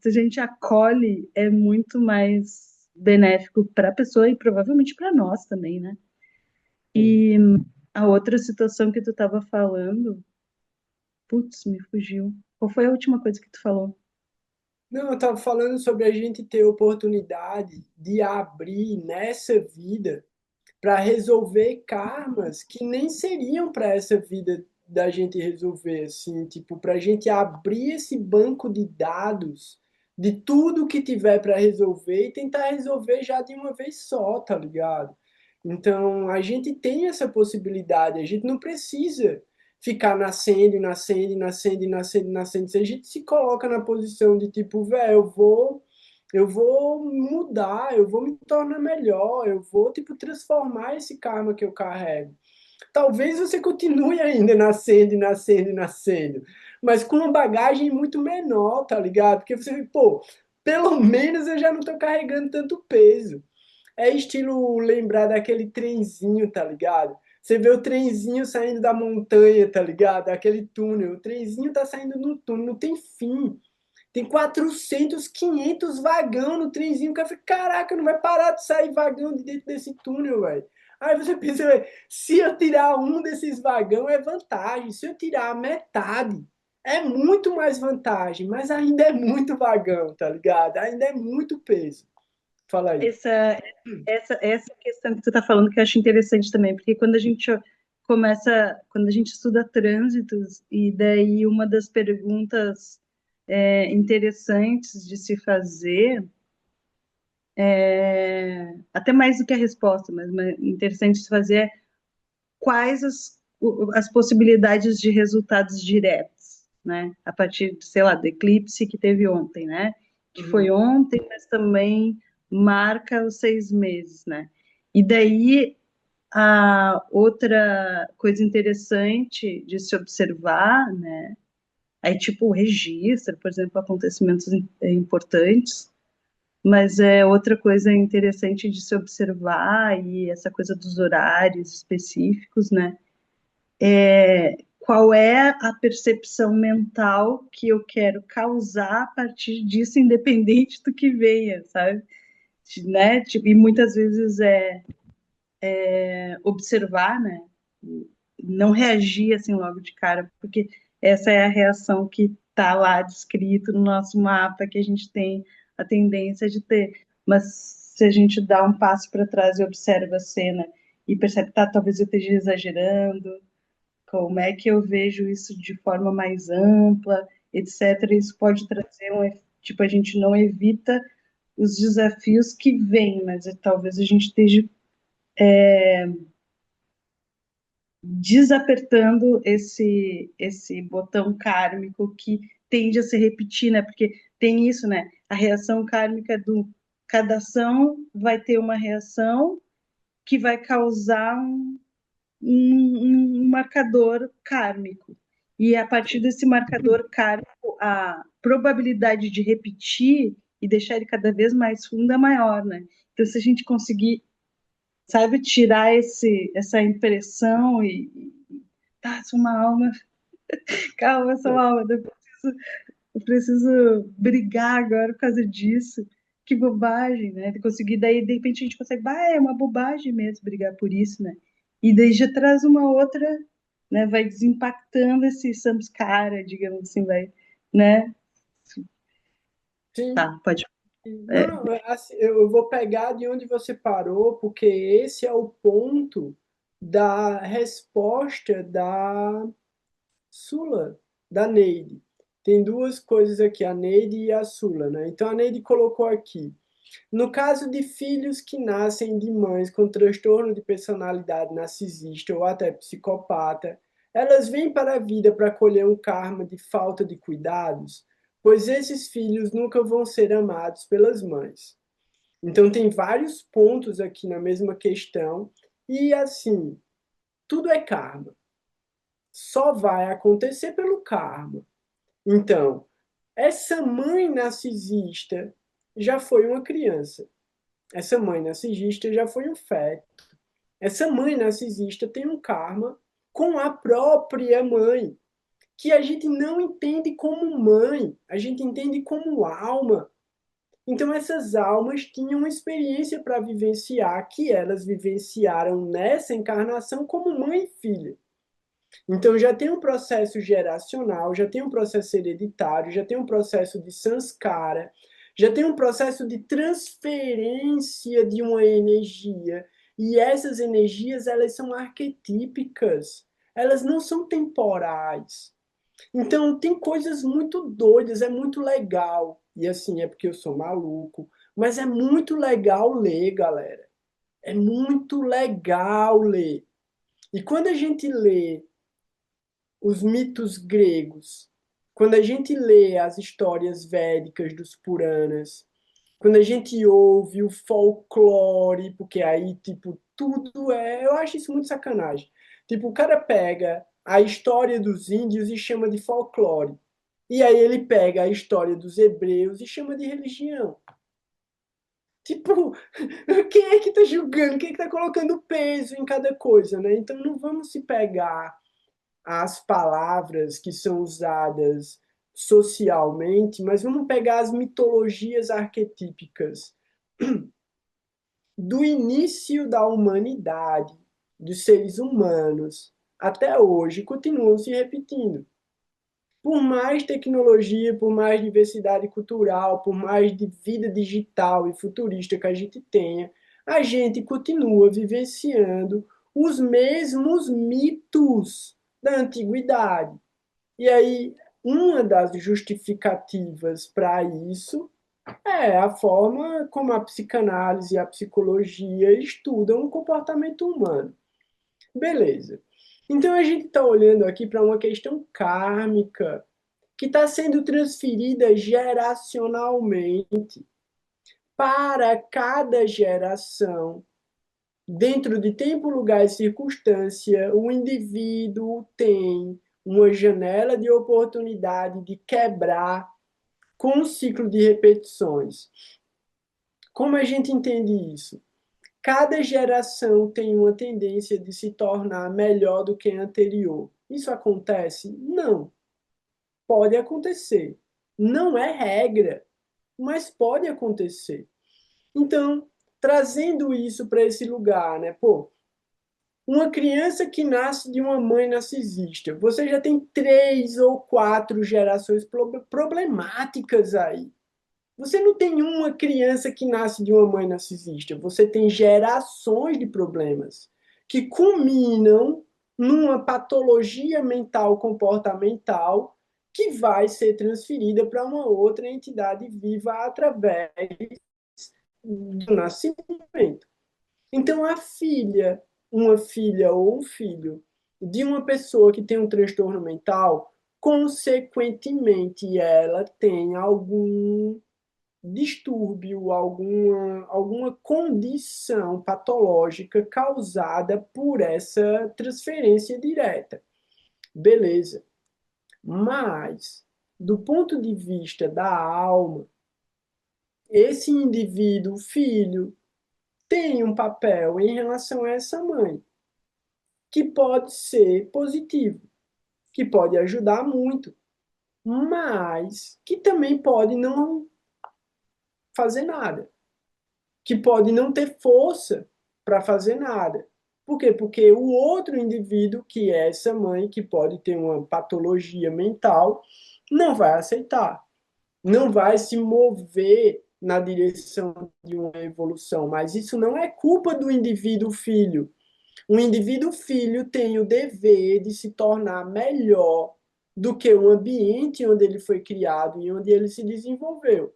se a gente acolhe, é muito mais benéfico para a pessoa e provavelmente para nós também, né? Sim. E a outra situação que tu estava falando, putz, me fugiu. Qual foi a última coisa que tu falou? Não, eu estava falando sobre a gente ter oportunidade de abrir nessa vida para resolver karmas que nem seriam para essa vida da gente resolver, assim, tipo, para a gente abrir esse banco de dados de tudo que tiver para resolver e tentar resolver já de uma vez só, tá ligado? Então, a gente tem essa possibilidade, a gente não precisa ficar nascendo, e nascendo, e nascendo, e nascendo, e nascendo. Se a gente se coloca na posição de tipo, velho, eu vou mudar, eu vou me tornar melhor, eu vou, tipo, transformar esse karma que eu carrego. Talvez você continue ainda nascendo e nascendo e nascendo, mas com uma bagagem muito menor, tá ligado? Porque você, pô, pelo menos eu já não tô carregando tanto peso. É estilo lembrar daquele trenzinho, tá ligado? Você vê o trenzinho saindo da montanha, tá ligado? Aquele túnel. O trenzinho tá saindo no túnel, não tem fim. Tem 400, 500 vagão no trenzinho. O cara fica, caraca, não vai parar de sair vagão de dentro desse túnel, velho. Aí você pensa, véio, se eu tirar um desses vagão é vantagem. Se eu tirar a metade, é muito mais vantagem. Mas ainda é muito vagão, tá ligado? Ainda é muito peso. Fala aí. Essa questão que tu está falando que eu acho interessante também, porque quando a gente estuda trânsitos, e daí uma das perguntas interessantes de se fazer, até mais do que a resposta, mas interessante de se fazer é quais as possibilidades de resultados diretos, né? A partir, sei lá, do eclipse que teve ontem, né? Que foi Uhum. ontem, mas também marca os 6 meses, né? E daí, a outra coisa interessante de se observar, né? Aí, tipo, registra, por exemplo, acontecimentos importantes, mas é outra coisa interessante de se observar, e essa coisa dos horários específicos, né? Qual é a percepção mental que eu quero causar a partir disso, independente do que venha, sabe? Né? Tipo, e muitas vezes observar, né? Não reagir assim logo de cara, porque essa é a reação que está lá descrito no nosso mapa, que a gente tem a tendência de ter. Mas se a gente dá um passo para trás e observa a cena e percebe, tá, talvez eu esteja exagerando, como é que eu vejo isso de forma mais ampla, etc. Isso pode trazer tipo, a gente não evita os desafios que vêm, mas talvez a gente esteja desapertando esse botão kármico que tende a se repetir, né? Porque tem isso, né? A reação kármica do cada ação vai ter uma reação que vai causar um marcador kármico. E a partir desse marcador kármico, a probabilidade de repetir e deixar ele cada vez mais fundo é maior, né? Então, se a gente conseguir, sabe, tirar essa impressão tá, sou uma alma, calma, sou uma alma, eu preciso brigar agora por causa disso, que bobagem, né? De conseguir, daí de repente a gente consegue, é uma bobagem mesmo brigar por isso, né? E daí já traz uma outra, né? Vai desimpactando esse samskara, digamos assim, vai, né? Sim. Tá, pode. É, Não, assim, eu vou pegar de onde você parou, porque esse é o ponto da resposta da Sula, da Neide. Tem duas coisas aqui, a Neide e a Sula, né? Então a Neide colocou aqui. No caso de filhos que nascem de mães com transtorno de personalidade narcisista ou até psicopata, elas vêm para a vida para colher um karma de falta de cuidados, pois esses filhos nunca vão ser amados pelas mães. Então tem vários pontos aqui na mesma questão e assim, tudo é karma. Só vai acontecer pelo karma. Então, essa mãe narcisista já foi uma criança. Essa mãe narcisista já foi um feto. Essa mãe narcisista tem um karma com a própria mãe, que a gente não entende como mãe, a gente entende como alma. Então, essas almas tinham uma experiência para vivenciar, que elas vivenciaram nessa encarnação como mãe e filha. Então, já tem um processo geracional, já tem um processo hereditário, já tem um processo de sanskara, já tem um processo de transferência de uma energia. E essas energias, elas são arquetípicas, elas não são temporais. Então, tem coisas muito doidas, é muito legal. E assim, é porque eu sou maluco, mas é muito legal ler, galera. É muito legal ler. E quando a gente lê os mitos gregos, quando a gente lê as histórias védicas dos Puranas, quando a gente ouve o folclore, porque aí, tipo, tudo é. Eu acho isso muito sacanagem. Tipo, o cara pega a história dos índios e chama de folclore. E aí ele pega a história dos hebreus e chama de religião. Tipo, quem é que tá julgando? Quem é que tá colocando peso em cada coisa, né? Então não vamos se pegar as palavras que são usadas socialmente, mas vamos pegar as mitologias arquetípicas do início da humanidade, dos seres humanos, até hoje, continuam se repetindo. Por mais tecnologia, por mais diversidade cultural, por mais de vida digital e futurista que a gente tenha, a gente continua vivenciando os mesmos mitos da antiguidade. E aí, uma das justificativas para isso é a forma como a psicanálise e a psicologia estudam o comportamento humano. Beleza. Então a gente está olhando aqui para uma questão kármica que está sendo transferida geracionalmente para cada geração. Dentro de tempo, lugar e circunstância, o indivíduo tem uma janela de oportunidade de quebrar com um ciclo de repetições. Como a gente entende isso? Cada geração tem uma tendência de se tornar melhor do que a anterior. Isso acontece? Não. Pode acontecer. Não é regra, mas pode acontecer. Então, trazendo isso para esse lugar, né? Pô, uma criança que nasce de uma mãe narcisista, você já tem 3 ou 4 gerações problemáticas aí. Você não tem uma criança que nasce de uma mãe narcisista, você tem gerações de problemas que culminam numa patologia mental comportamental que vai ser transferida para uma outra entidade viva através do nascimento. Então, uma filha ou um filho de uma pessoa que tem um transtorno mental, consequentemente, ela tem algum distúrbio, alguma condição patológica causada por essa transferência direta. Beleza. Mas, do ponto de vista da alma, esse indivíduo, filho, tem um papel em relação a essa mãe, que pode ser positivo, que pode ajudar muito, mas que também pode não fazer nada, que pode não ter força para fazer nada. Por quê? Porque o outro indivíduo, que é essa mãe, que pode ter uma patologia mental, não vai aceitar, não vai se mover na direção de uma evolução. Mas isso não é culpa do indivíduo filho. O indivíduo filho tem o dever de se tornar melhor do que o ambiente onde ele foi criado e onde ele se desenvolveu.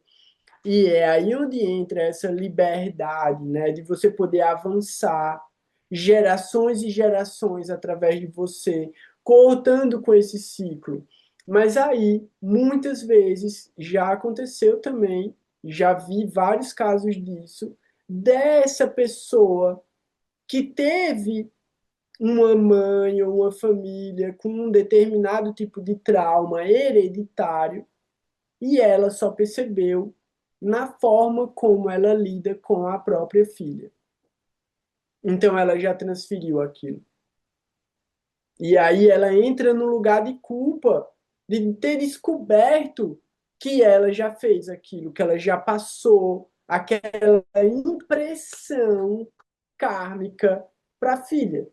E é aí onde entra essa liberdade, né, de você poder avançar gerações e gerações através de você, cortando com esse ciclo. Mas aí, muitas vezes, já aconteceu também, já vi vários casos disso, dessa pessoa que teve uma mãe ou uma família com um determinado tipo de trauma hereditário e ela só percebeu na forma como ela lida com a própria filha. Então ela já transferiu aquilo. E aí ela entra no lugar de culpa, de ter descoberto que ela já fez aquilo, que ela já passou aquela impressão kármica para a filha.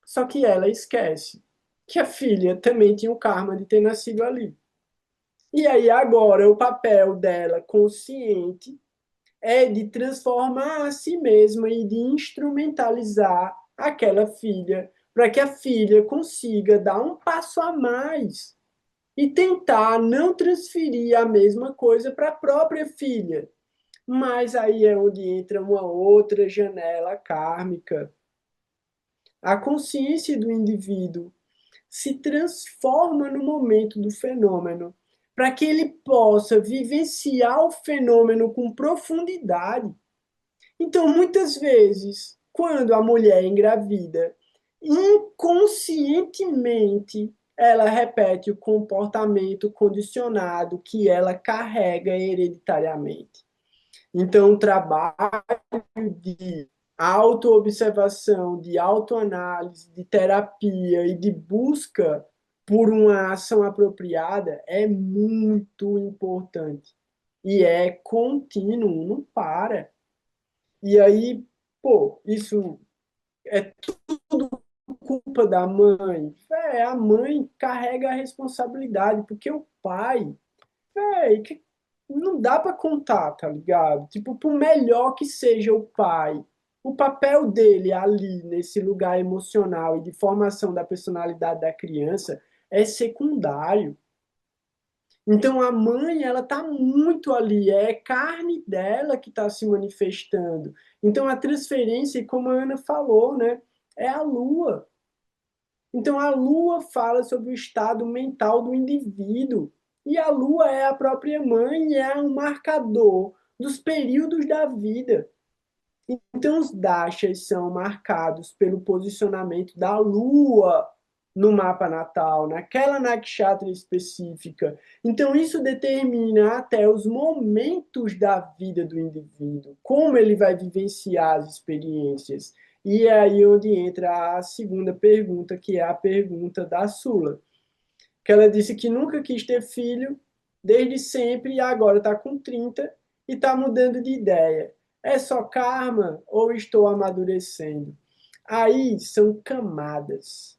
Só que ela esquece que a filha também tinha o karma de ter nascido ali. E aí agora o papel dela consciente é de transformar a si mesma e de instrumentalizar aquela filha para que a filha consiga dar um passo a mais e tentar não transferir a mesma coisa para a própria filha. Mas aí é onde entra uma outra janela kármica. A consciência do indivíduo se transforma no momento do fenômeno, para que ele possa vivenciar o fenômeno com profundidade. Então, muitas vezes, quando a mulher engravida, inconscientemente ela repete o comportamento condicionado que ela carrega hereditariamente. Então, o trabalho de autoobservação, de autoanálise, de terapia e de busca por uma ação apropriada é muito importante. E é contínuo, não para. E aí, pô, isso é tudo culpa da mãe. A mãe carrega a responsabilidade, porque o pai, que não dá para contar, tá ligado? Tipo, por melhor que seja o pai, o papel dele ali nesse lugar emocional e de formação da personalidade da criança é secundário. Então a mãe, ela tá muito ali, é carne dela que está se manifestando. Então a transferência, como a Ana falou, né, é a lua. Então a lua fala sobre o estado mental do indivíduo. E a lua é a própria mãe e é um marcador dos períodos da vida. Então os dashas são marcados pelo posicionamento da lua no mapa natal, naquela nakshatra específica. Então isso determina até os momentos da vida do indivíduo, como ele vai vivenciar as experiências. E é aí onde entra a segunda pergunta, que é a pergunta da Sula, que ela disse que nunca quis ter filho desde sempre e agora está com 30 e está mudando de ideia. É só karma ou estou amadurecendo? Aí são camadas.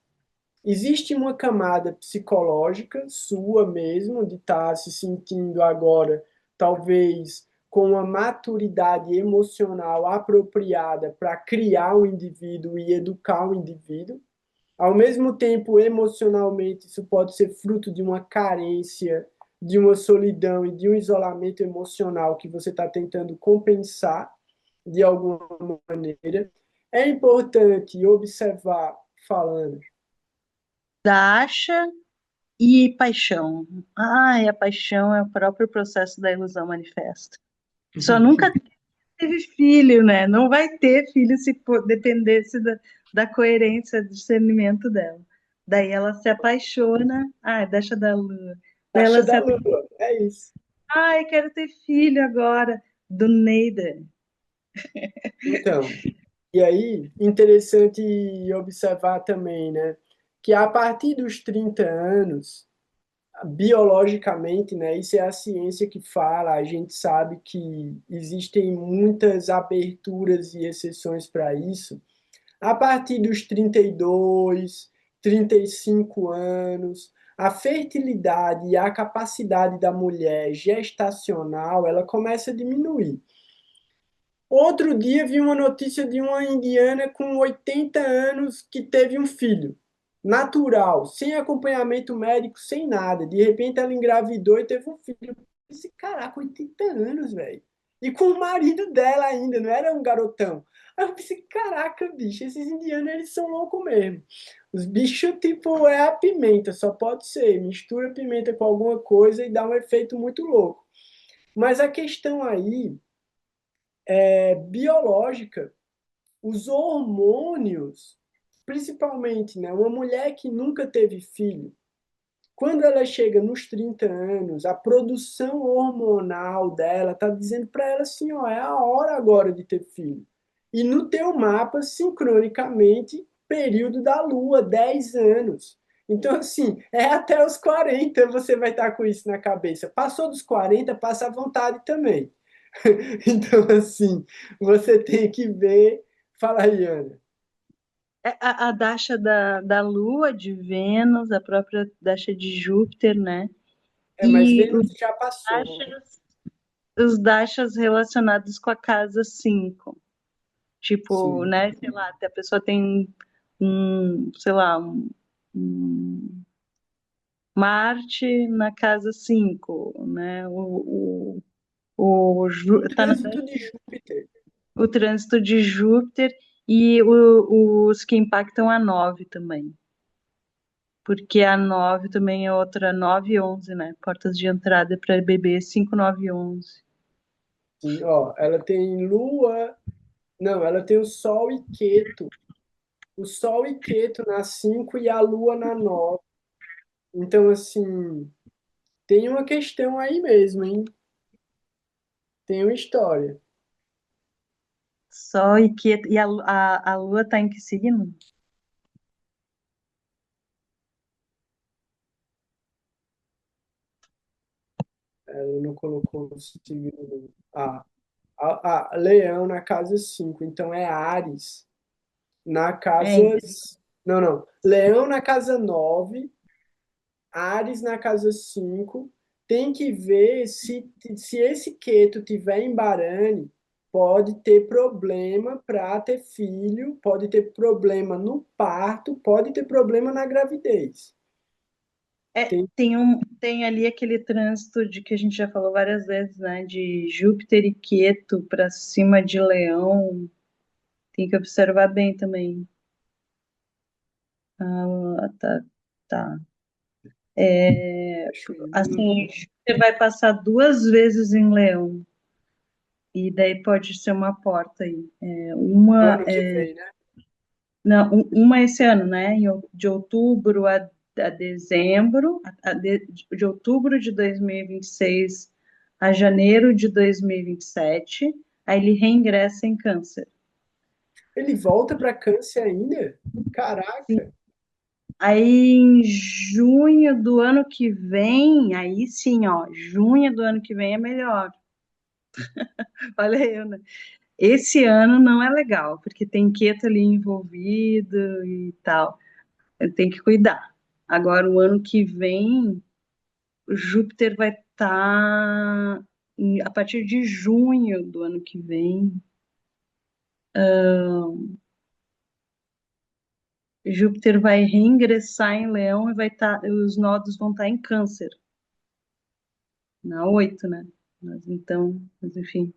Existe uma camada psicológica sua mesmo, de estar se sentindo agora, talvez, com uma maturidade emocional apropriada para criar um indivíduo e educar um indivíduo. Ao mesmo tempo, emocionalmente, isso pode ser fruto de uma carência, de uma solidão e de um isolamento emocional que você está tentando compensar de alguma maneira. É importante observar, falando. Dasha e paixão. Ai, a paixão é o próprio processo da ilusão manifesta. Só nunca teve filho, né? Não vai ter filho se dependesse da coerência, do discernimento dela. Daí ela se apaixona. Ai, Dasha da lua. Daí Taxa ela se da apaixona. lua, é isso. Ai, quero ter filho agora. Do Neida. Então, e aí, interessante observar também, né, que a partir dos 30 anos, biologicamente, né? Isso é a ciência que fala, a gente sabe que existem muitas aberturas e exceções para isso. A partir dos 32, 35 anos, a fertilidade e a capacidade da mulher gestacional, ela começa a diminuir. Outro dia vi uma notícia de uma indiana com 80 anos que teve um filho natural, sem acompanhamento médico, sem nada. De repente ela engravidou e teve um filho. Eu pensei, caraca, 80 anos, velho. E com o marido dela ainda, não era um garotão. Aí eu pensei, caraca, bicho, esses indianos eles são loucos mesmo. Os bichos, tipo, é a pimenta, só pode ser. Mistura pimenta com alguma coisa e dá um efeito muito louco. Mas a questão aí é biológica. Os hormônios, principalmente, né? Uma mulher que nunca teve filho, quando ela chega nos 30 anos, a produção hormonal dela está dizendo para ela assim, ó, é a hora agora de ter filho. E no teu mapa, sincronicamente, período da lua, 10 anos. Então, assim, é até os 40 você vai estar com isso na cabeça. Passou dos 40, passa à vontade também. Então, assim, você tem que ver. Fala aí, Ana. A dasha da Lua, de Vênus, a própria dasha de Júpiter, né? É, mas E Vênus já passou. dashas, os dashas relacionados com a casa 5. Tipo, Sim. né, sei lá, a pessoa tem sei lá, um Marte na casa 5, né? O Tá no trânsito de Júpiter. o trânsito de Júpiter e os que impactam a 9 também. Porque a 9 também é outra, 9 e 11, né? Portas de entrada para bebê 5, 9 e 11. Sim, ó, ela tem Lua. Não, ela tem o Sol e Queto. O Sol e Queto na 5 e a Lua na 9. Então, assim, tem uma questão aí mesmo, hein? Tem uma história. Sol e que e a Lua tá em que signo? Ela não colocou o signo. Leão na casa 5. Então é Áries na É, casa. Não, não. Leão na casa 9, Áries na casa 5. Tem que ver se esse Queto tiver em Barane, pode ter problema para ter filho, pode ter problema no parto, pode ter problema na gravidez. Tem, tem ali aquele trânsito de que a gente já falou várias vezes, né? De Júpiter e Queto para cima de Leão. Tem que observar bem também. Ah, tá, tá. acho que Assim, Júpiter vai passar 2 vezes em Leão. E daí pode ser uma porta aí. no Uma ano que vem, né? Não, uma esse ano, né? De outubro a dezembro, de outubro de 2026 a janeiro de 2027, aí ele reingressa em Câncer. Ele volta para Câncer ainda? Caraca! Aí em junho do ano que vem, aí sim, ó, junho do ano que vem é melhor. Olha eu, né? Esse ano não é legal, porque tem Queto ali envolvido e tal. Tem que cuidar. Agora, o ano que vem, Júpiter vai estar a partir de junho do ano que vem. Júpiter vai reingressar em Leão e vai estar, os nodos vão estar em Câncer, na 8, né? Mas enfim.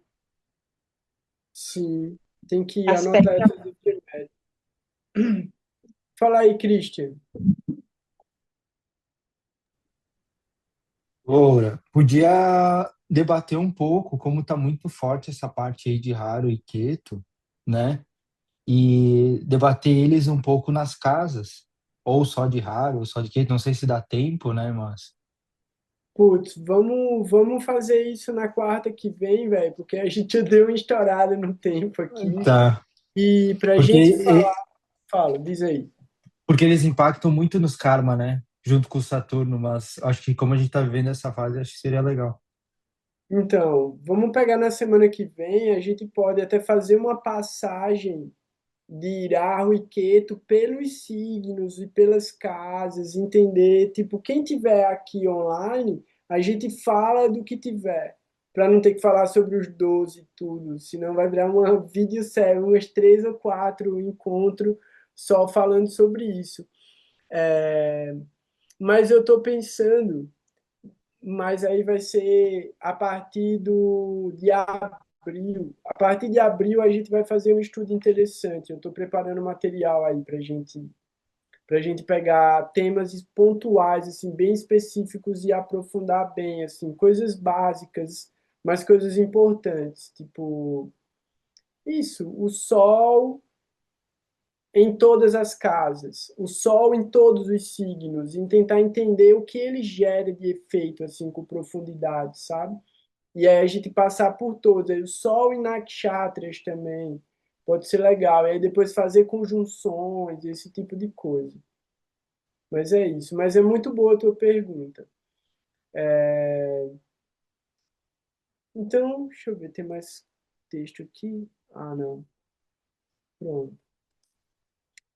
Sim, tem que anotar Aspecto. essas efemérides. Fala aí, Christian. Ora, podia debater um pouco como está muito forte essa parte aí de Raro e Queto, né? E debater eles um pouco nas casas, ou só de Raro, ou só de Queto, não sei se dá tempo, né? Mas Putz, vamos fazer isso na quarta que vem, velho, porque a gente já deu uma estourada no tempo aqui. tá, E pra porque gente falar, fala, diz aí. porque eles impactam muito nos karma, né? junto com o Saturno, mas acho que como a gente está vivendo essa fase, acho que seria legal. Então, vamos pegar na semana que vem, a gente pode até fazer uma passagem de Rahu e Ketu pelos signos e pelas casas, entender, tipo, quem tiver aqui online, a gente fala do que tiver, para não ter que falar sobre os 12 e tudo, senão vai virar uma videosérie, umas 3 ou 4 encontros só falando sobre isso. Mas eu estou pensando, mas aí vai ser a partir de abril. A partir de abril a gente vai fazer um estudo interessante. Eu estou preparando material aí para gente pegar temas pontuais assim bem específicos e aprofundar bem assim coisas básicas, mas coisas importantes, tipo isso, o sol em todas as casas, o Sol em todos os signos, em tentar entender o que ele gera de efeito, assim, com profundidade, sabe? E aí a gente passar por todos, aí o Sol em nakshatras também, pode ser legal, e aí depois fazer conjunções, esse tipo de coisa. Mas é isso, mas é muito boa a tua pergunta. Então, deixa eu ver, tem mais texto aqui? Ah, não. Pronto.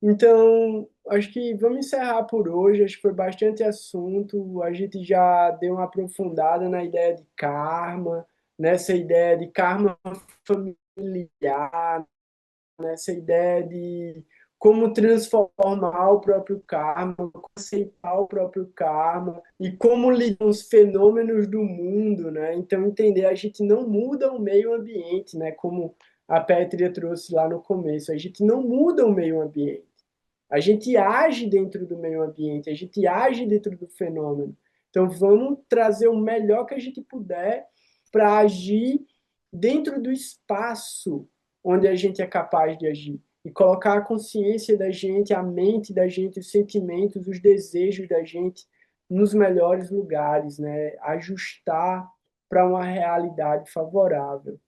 Então, acho que vamos encerrar por hoje. Acho que foi bastante assunto. A gente já deu uma aprofundada na ideia de karma, nessa ideia de karma familiar, nessa ideia de como transformar o próprio karma, como aceitar o próprio karma e como lidar com os fenômenos do mundo, né? Então, entender, a gente não muda o meio ambiente, né? Como a Pétria trouxe lá no começo, a gente não muda o meio ambiente. A gente age dentro do meio ambiente, a gente age dentro do fenômeno. Então, vamos trazer o melhor que a gente puder para agir dentro do espaço onde a gente é capaz de agir. E colocar a consciência da gente, a mente da gente, os sentimentos, os desejos da gente nos melhores lugares, né? Ajustar para uma realidade favorável.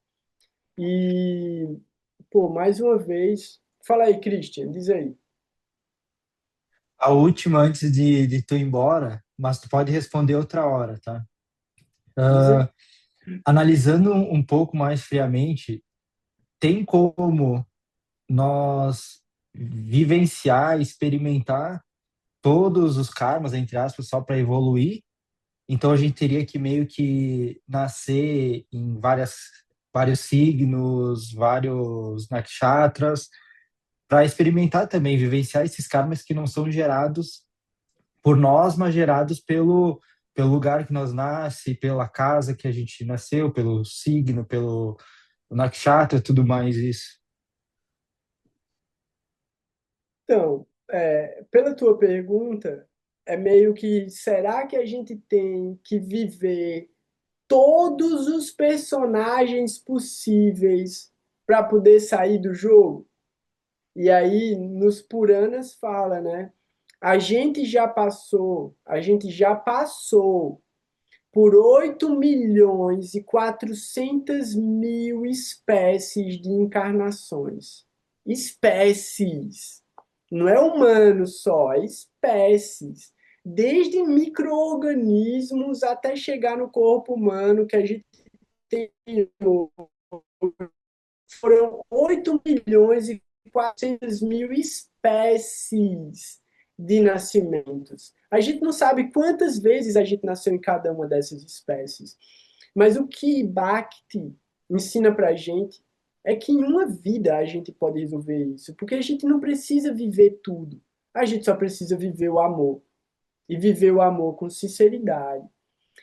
E, pô, mais uma vez, fala aí, Christian, diz aí. A última antes de tu ir embora, mas tu pode responder outra hora, tá? Diz aí. Analisando um pouco mais friamente, tem como nós vivenciar, experimentar todos os karmas, entre aspas, só para evoluir? Então a gente teria que meio que nascer em vários signos, vários nakshatras, para experimentar também, vivenciar esses karmas que não são gerados por nós, mas gerados pelo lugar que nós nasce, pela casa que a gente nasceu, pelo signo, pelo nakshatra, tudo mais isso. Então, pela tua pergunta, é meio que, será que a gente tem que viver todos os personagens possíveis para poder sair do jogo? E aí, nos Puranas fala, né? A gente já passou por 8.400.000 espécies de encarnações. Espécies. Não é humano só, é espécies. Desde micro-organismos até chegar no corpo humano que a gente tem. Foram 8.400.000 espécies de nascimentos. A gente não sabe quantas vezes a gente nasceu em cada uma dessas espécies. Mas o que Bhakti ensina para a gente é que em uma vida a gente pode resolver isso, porque a gente não precisa viver tudo. A gente só precisa viver o amor. E viver o amor com sinceridade.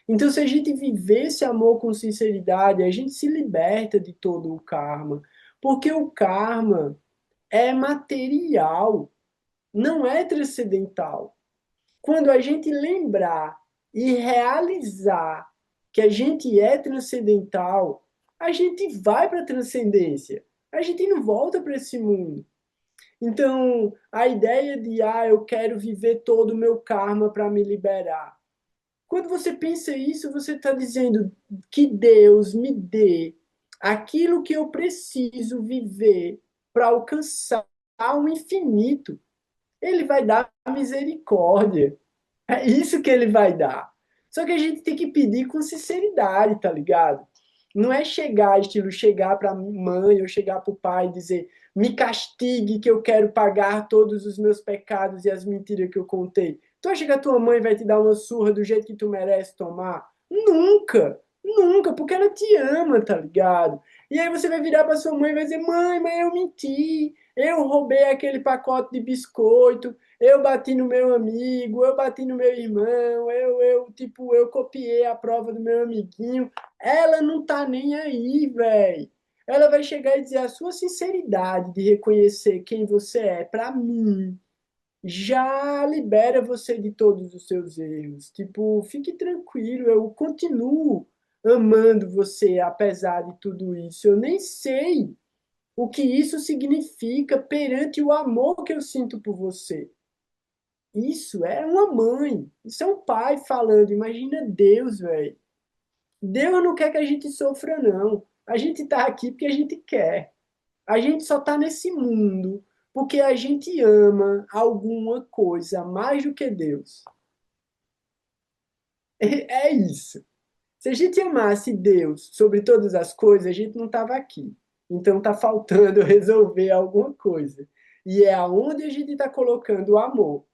Então, se a gente viver esse amor com sinceridade, a gente se liberta de todo o karma. Porque o karma é material, não é transcendental. Quando a gente lembrar e realizar que a gente é transcendental, a gente vai para a transcendência. A gente não volta para esse mundo. Então, a ideia de, eu quero viver todo o meu karma para me liberar. Quando você pensa isso, você está dizendo que Deus me dê aquilo que eu preciso viver para alcançar o infinito. Ele vai dar misericórdia. É isso que ele vai dar. Só que a gente tem que pedir com sinceridade, tá ligado? Não é chegar, estilo, chegar para mãe ou chegar para o pai e dizer: me castigue que eu quero pagar todos os meus pecados e as mentiras que eu contei. Tu acha que a tua mãe vai te dar uma surra do jeito que tu merece tomar? Nunca! Nunca, porque ela te ama, tá ligado? E aí você vai virar para sua mãe e vai dizer: mãe, mas eu menti. Eu roubei aquele pacote de biscoito, eu bati no meu amigo, eu bati no meu irmão, tipo, eu copiei a prova do meu amiguinho. Ela não tá nem aí, velho. Ela vai chegar e dizer: a sua sinceridade de reconhecer quem você é, pra mim, já libera você de todos os seus erros. Tipo, fique tranquilo, eu continuo amando você apesar de tudo isso. Eu nem sei o que isso significa perante o amor que eu sinto por você. Isso é uma mãe, isso é um pai falando. Imagina Deus, velho. Deus não quer que a gente sofra, não. A gente tá aqui porque a gente quer. A gente só tá nesse mundo porque a gente ama alguma coisa mais do que Deus. É isso. Se a gente amasse Deus sobre todas as coisas, a gente não estava aqui. Então tá faltando resolver alguma coisa. E é aonde a gente está colocando o amor.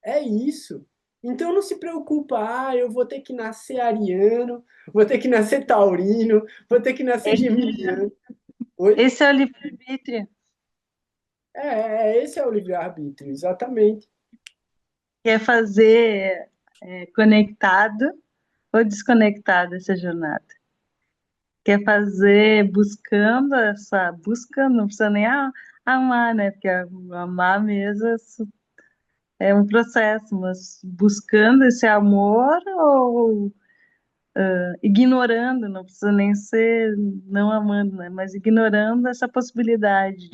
É isso. Então não se preocupa, eu vou ter que nascer ariano, vou ter que nascer taurino, vou ter que nascer geminiano. Oi? Esse é o livre-arbítrio. Esse é o livre-arbítrio, exatamente. Quer fazer conectado ou desconectado essa jornada? Quer fazer buscando essa busca, não precisa nem amar, né? Porque amar mesmo é um processo, mas buscando esse amor ou ignorando, não precisa nem ser não amando, né? Mas ignorando essa possibilidade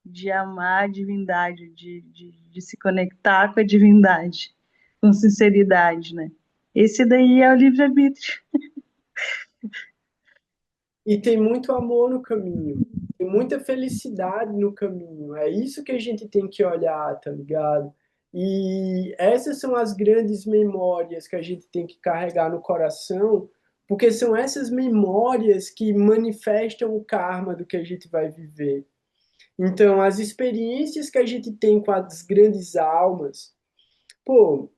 de amar a divindade, de se conectar com a divindade, com sinceridade, né? Esse daí é o livre-arbítrio. E tem muito amor no caminho, tem muita felicidade no caminho. É isso que a gente tem que olhar, tá ligado? E essas são as grandes memórias que a gente tem que carregar no coração, porque são essas memórias que manifestam o karma do que a gente vai viver. Então, as experiências que a gente tem com as grandes almas, pô,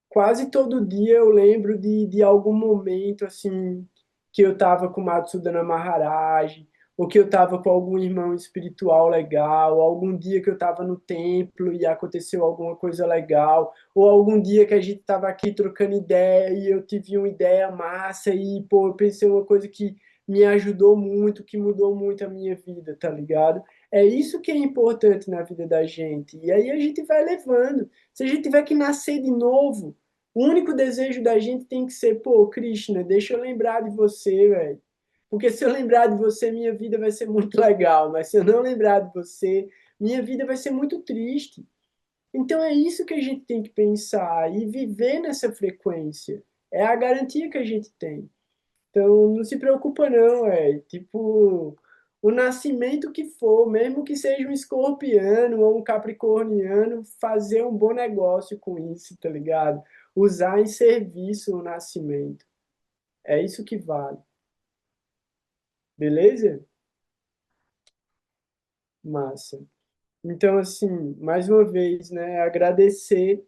quase todo dia eu lembro de algum momento assim que eu estava com Matsudana Maharaj, ou que eu estava com algum irmão espiritual legal, algum dia que eu estava no templo e aconteceu alguma coisa legal, ou algum dia que a gente estava aqui trocando ideia e eu tive uma ideia massa e pô, eu pensei uma coisa que me ajudou muito, que mudou muito a minha vida, tá ligado? É isso que é importante na vida da gente. E aí a gente vai levando. Se a gente tiver que nascer de novo, o único desejo da gente tem que ser, pô, Krishna, deixa eu lembrar de você, velho. Porque se eu lembrar de você, minha vida vai ser muito legal. Mas se eu não lembrar de você, minha vida vai ser muito triste. Então é isso que a gente tem que pensar e viver nessa frequência. É a garantia que a gente tem. Então não se preocupa não, tipo, o nascimento que for, mesmo que seja um escorpiano ou um capricorniano, fazer um bom negócio com isso, tá ligado? Usar em serviço o nascimento. É isso que vale. Beleza? Massa. Então, assim, mais uma vez, né, agradecer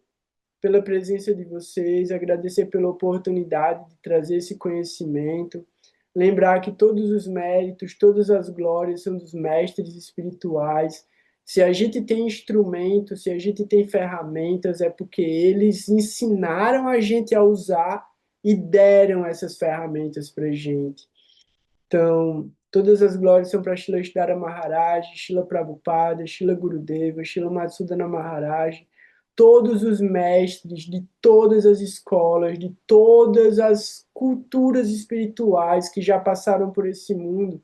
pela presença de vocês, agradecer pela oportunidade de trazer esse conhecimento, lembrar que todos os méritos, todas as glórias são dos mestres espirituais. Se a gente tem instrumentos, se a gente tem ferramentas, é porque eles ensinaram a gente a usar e deram essas ferramentas para a gente. Então, todas as glórias são para Srila Ishdhara Maharaj, Srila Prabhupada, Srila Gurudeva, Srila Madhusudana Maharaj, todos os mestres de todas as escolas, de todas as culturas espirituais que já passaram por esse mundo,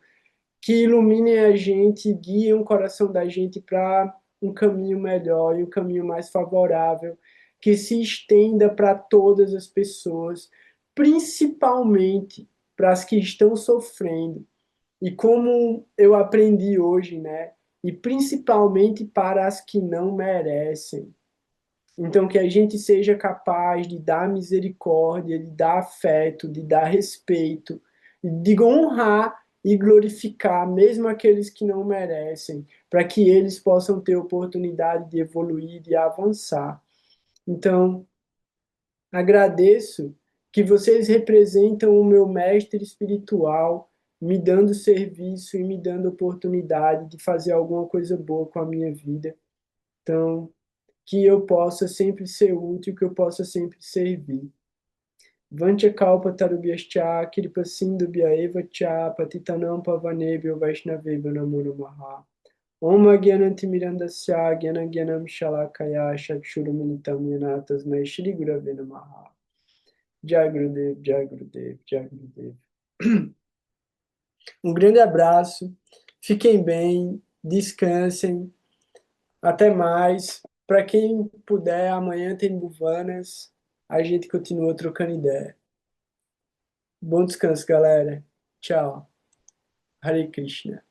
que iluminem a gente, guiem o coração da gente para um caminho melhor e um caminho mais favorável, que se estenda para todas as pessoas, principalmente para as que estão sofrendo. E como eu aprendi hoje, né? E principalmente para as que não merecem. Então, que a gente seja capaz de dar misericórdia, de dar afeto, de dar respeito, de honrar e glorificar mesmo aqueles que não merecem, para que eles possam ter oportunidade de evoluir, de avançar. Então, agradeço que vocês representam o meu mestre espiritual, me dando serviço e me dando oportunidade de fazer alguma coisa boa com a minha vida. Então, que eu possa sempre ser útil, que eu possa sempre servir. Vancha kalpa tarubhyascha kripa sindhubhya eva cha patitanam pavanebhyo vaishnavebhyo namo namaha. Om Agyanantimirandasya Gyanagyanam Shalakaya Chakshurumilitam Yena Tasmai Shri Gurave Namaha. Jai Gurudev, Jai Gurudev, Jai Gurudev. Um grande abraço, fiquem bem, descansem, até mais. Para quem puder, amanhã tem Buvanas, a gente continua trocando ideia. Bom descanso, galera. Tchau. Hare Krishna.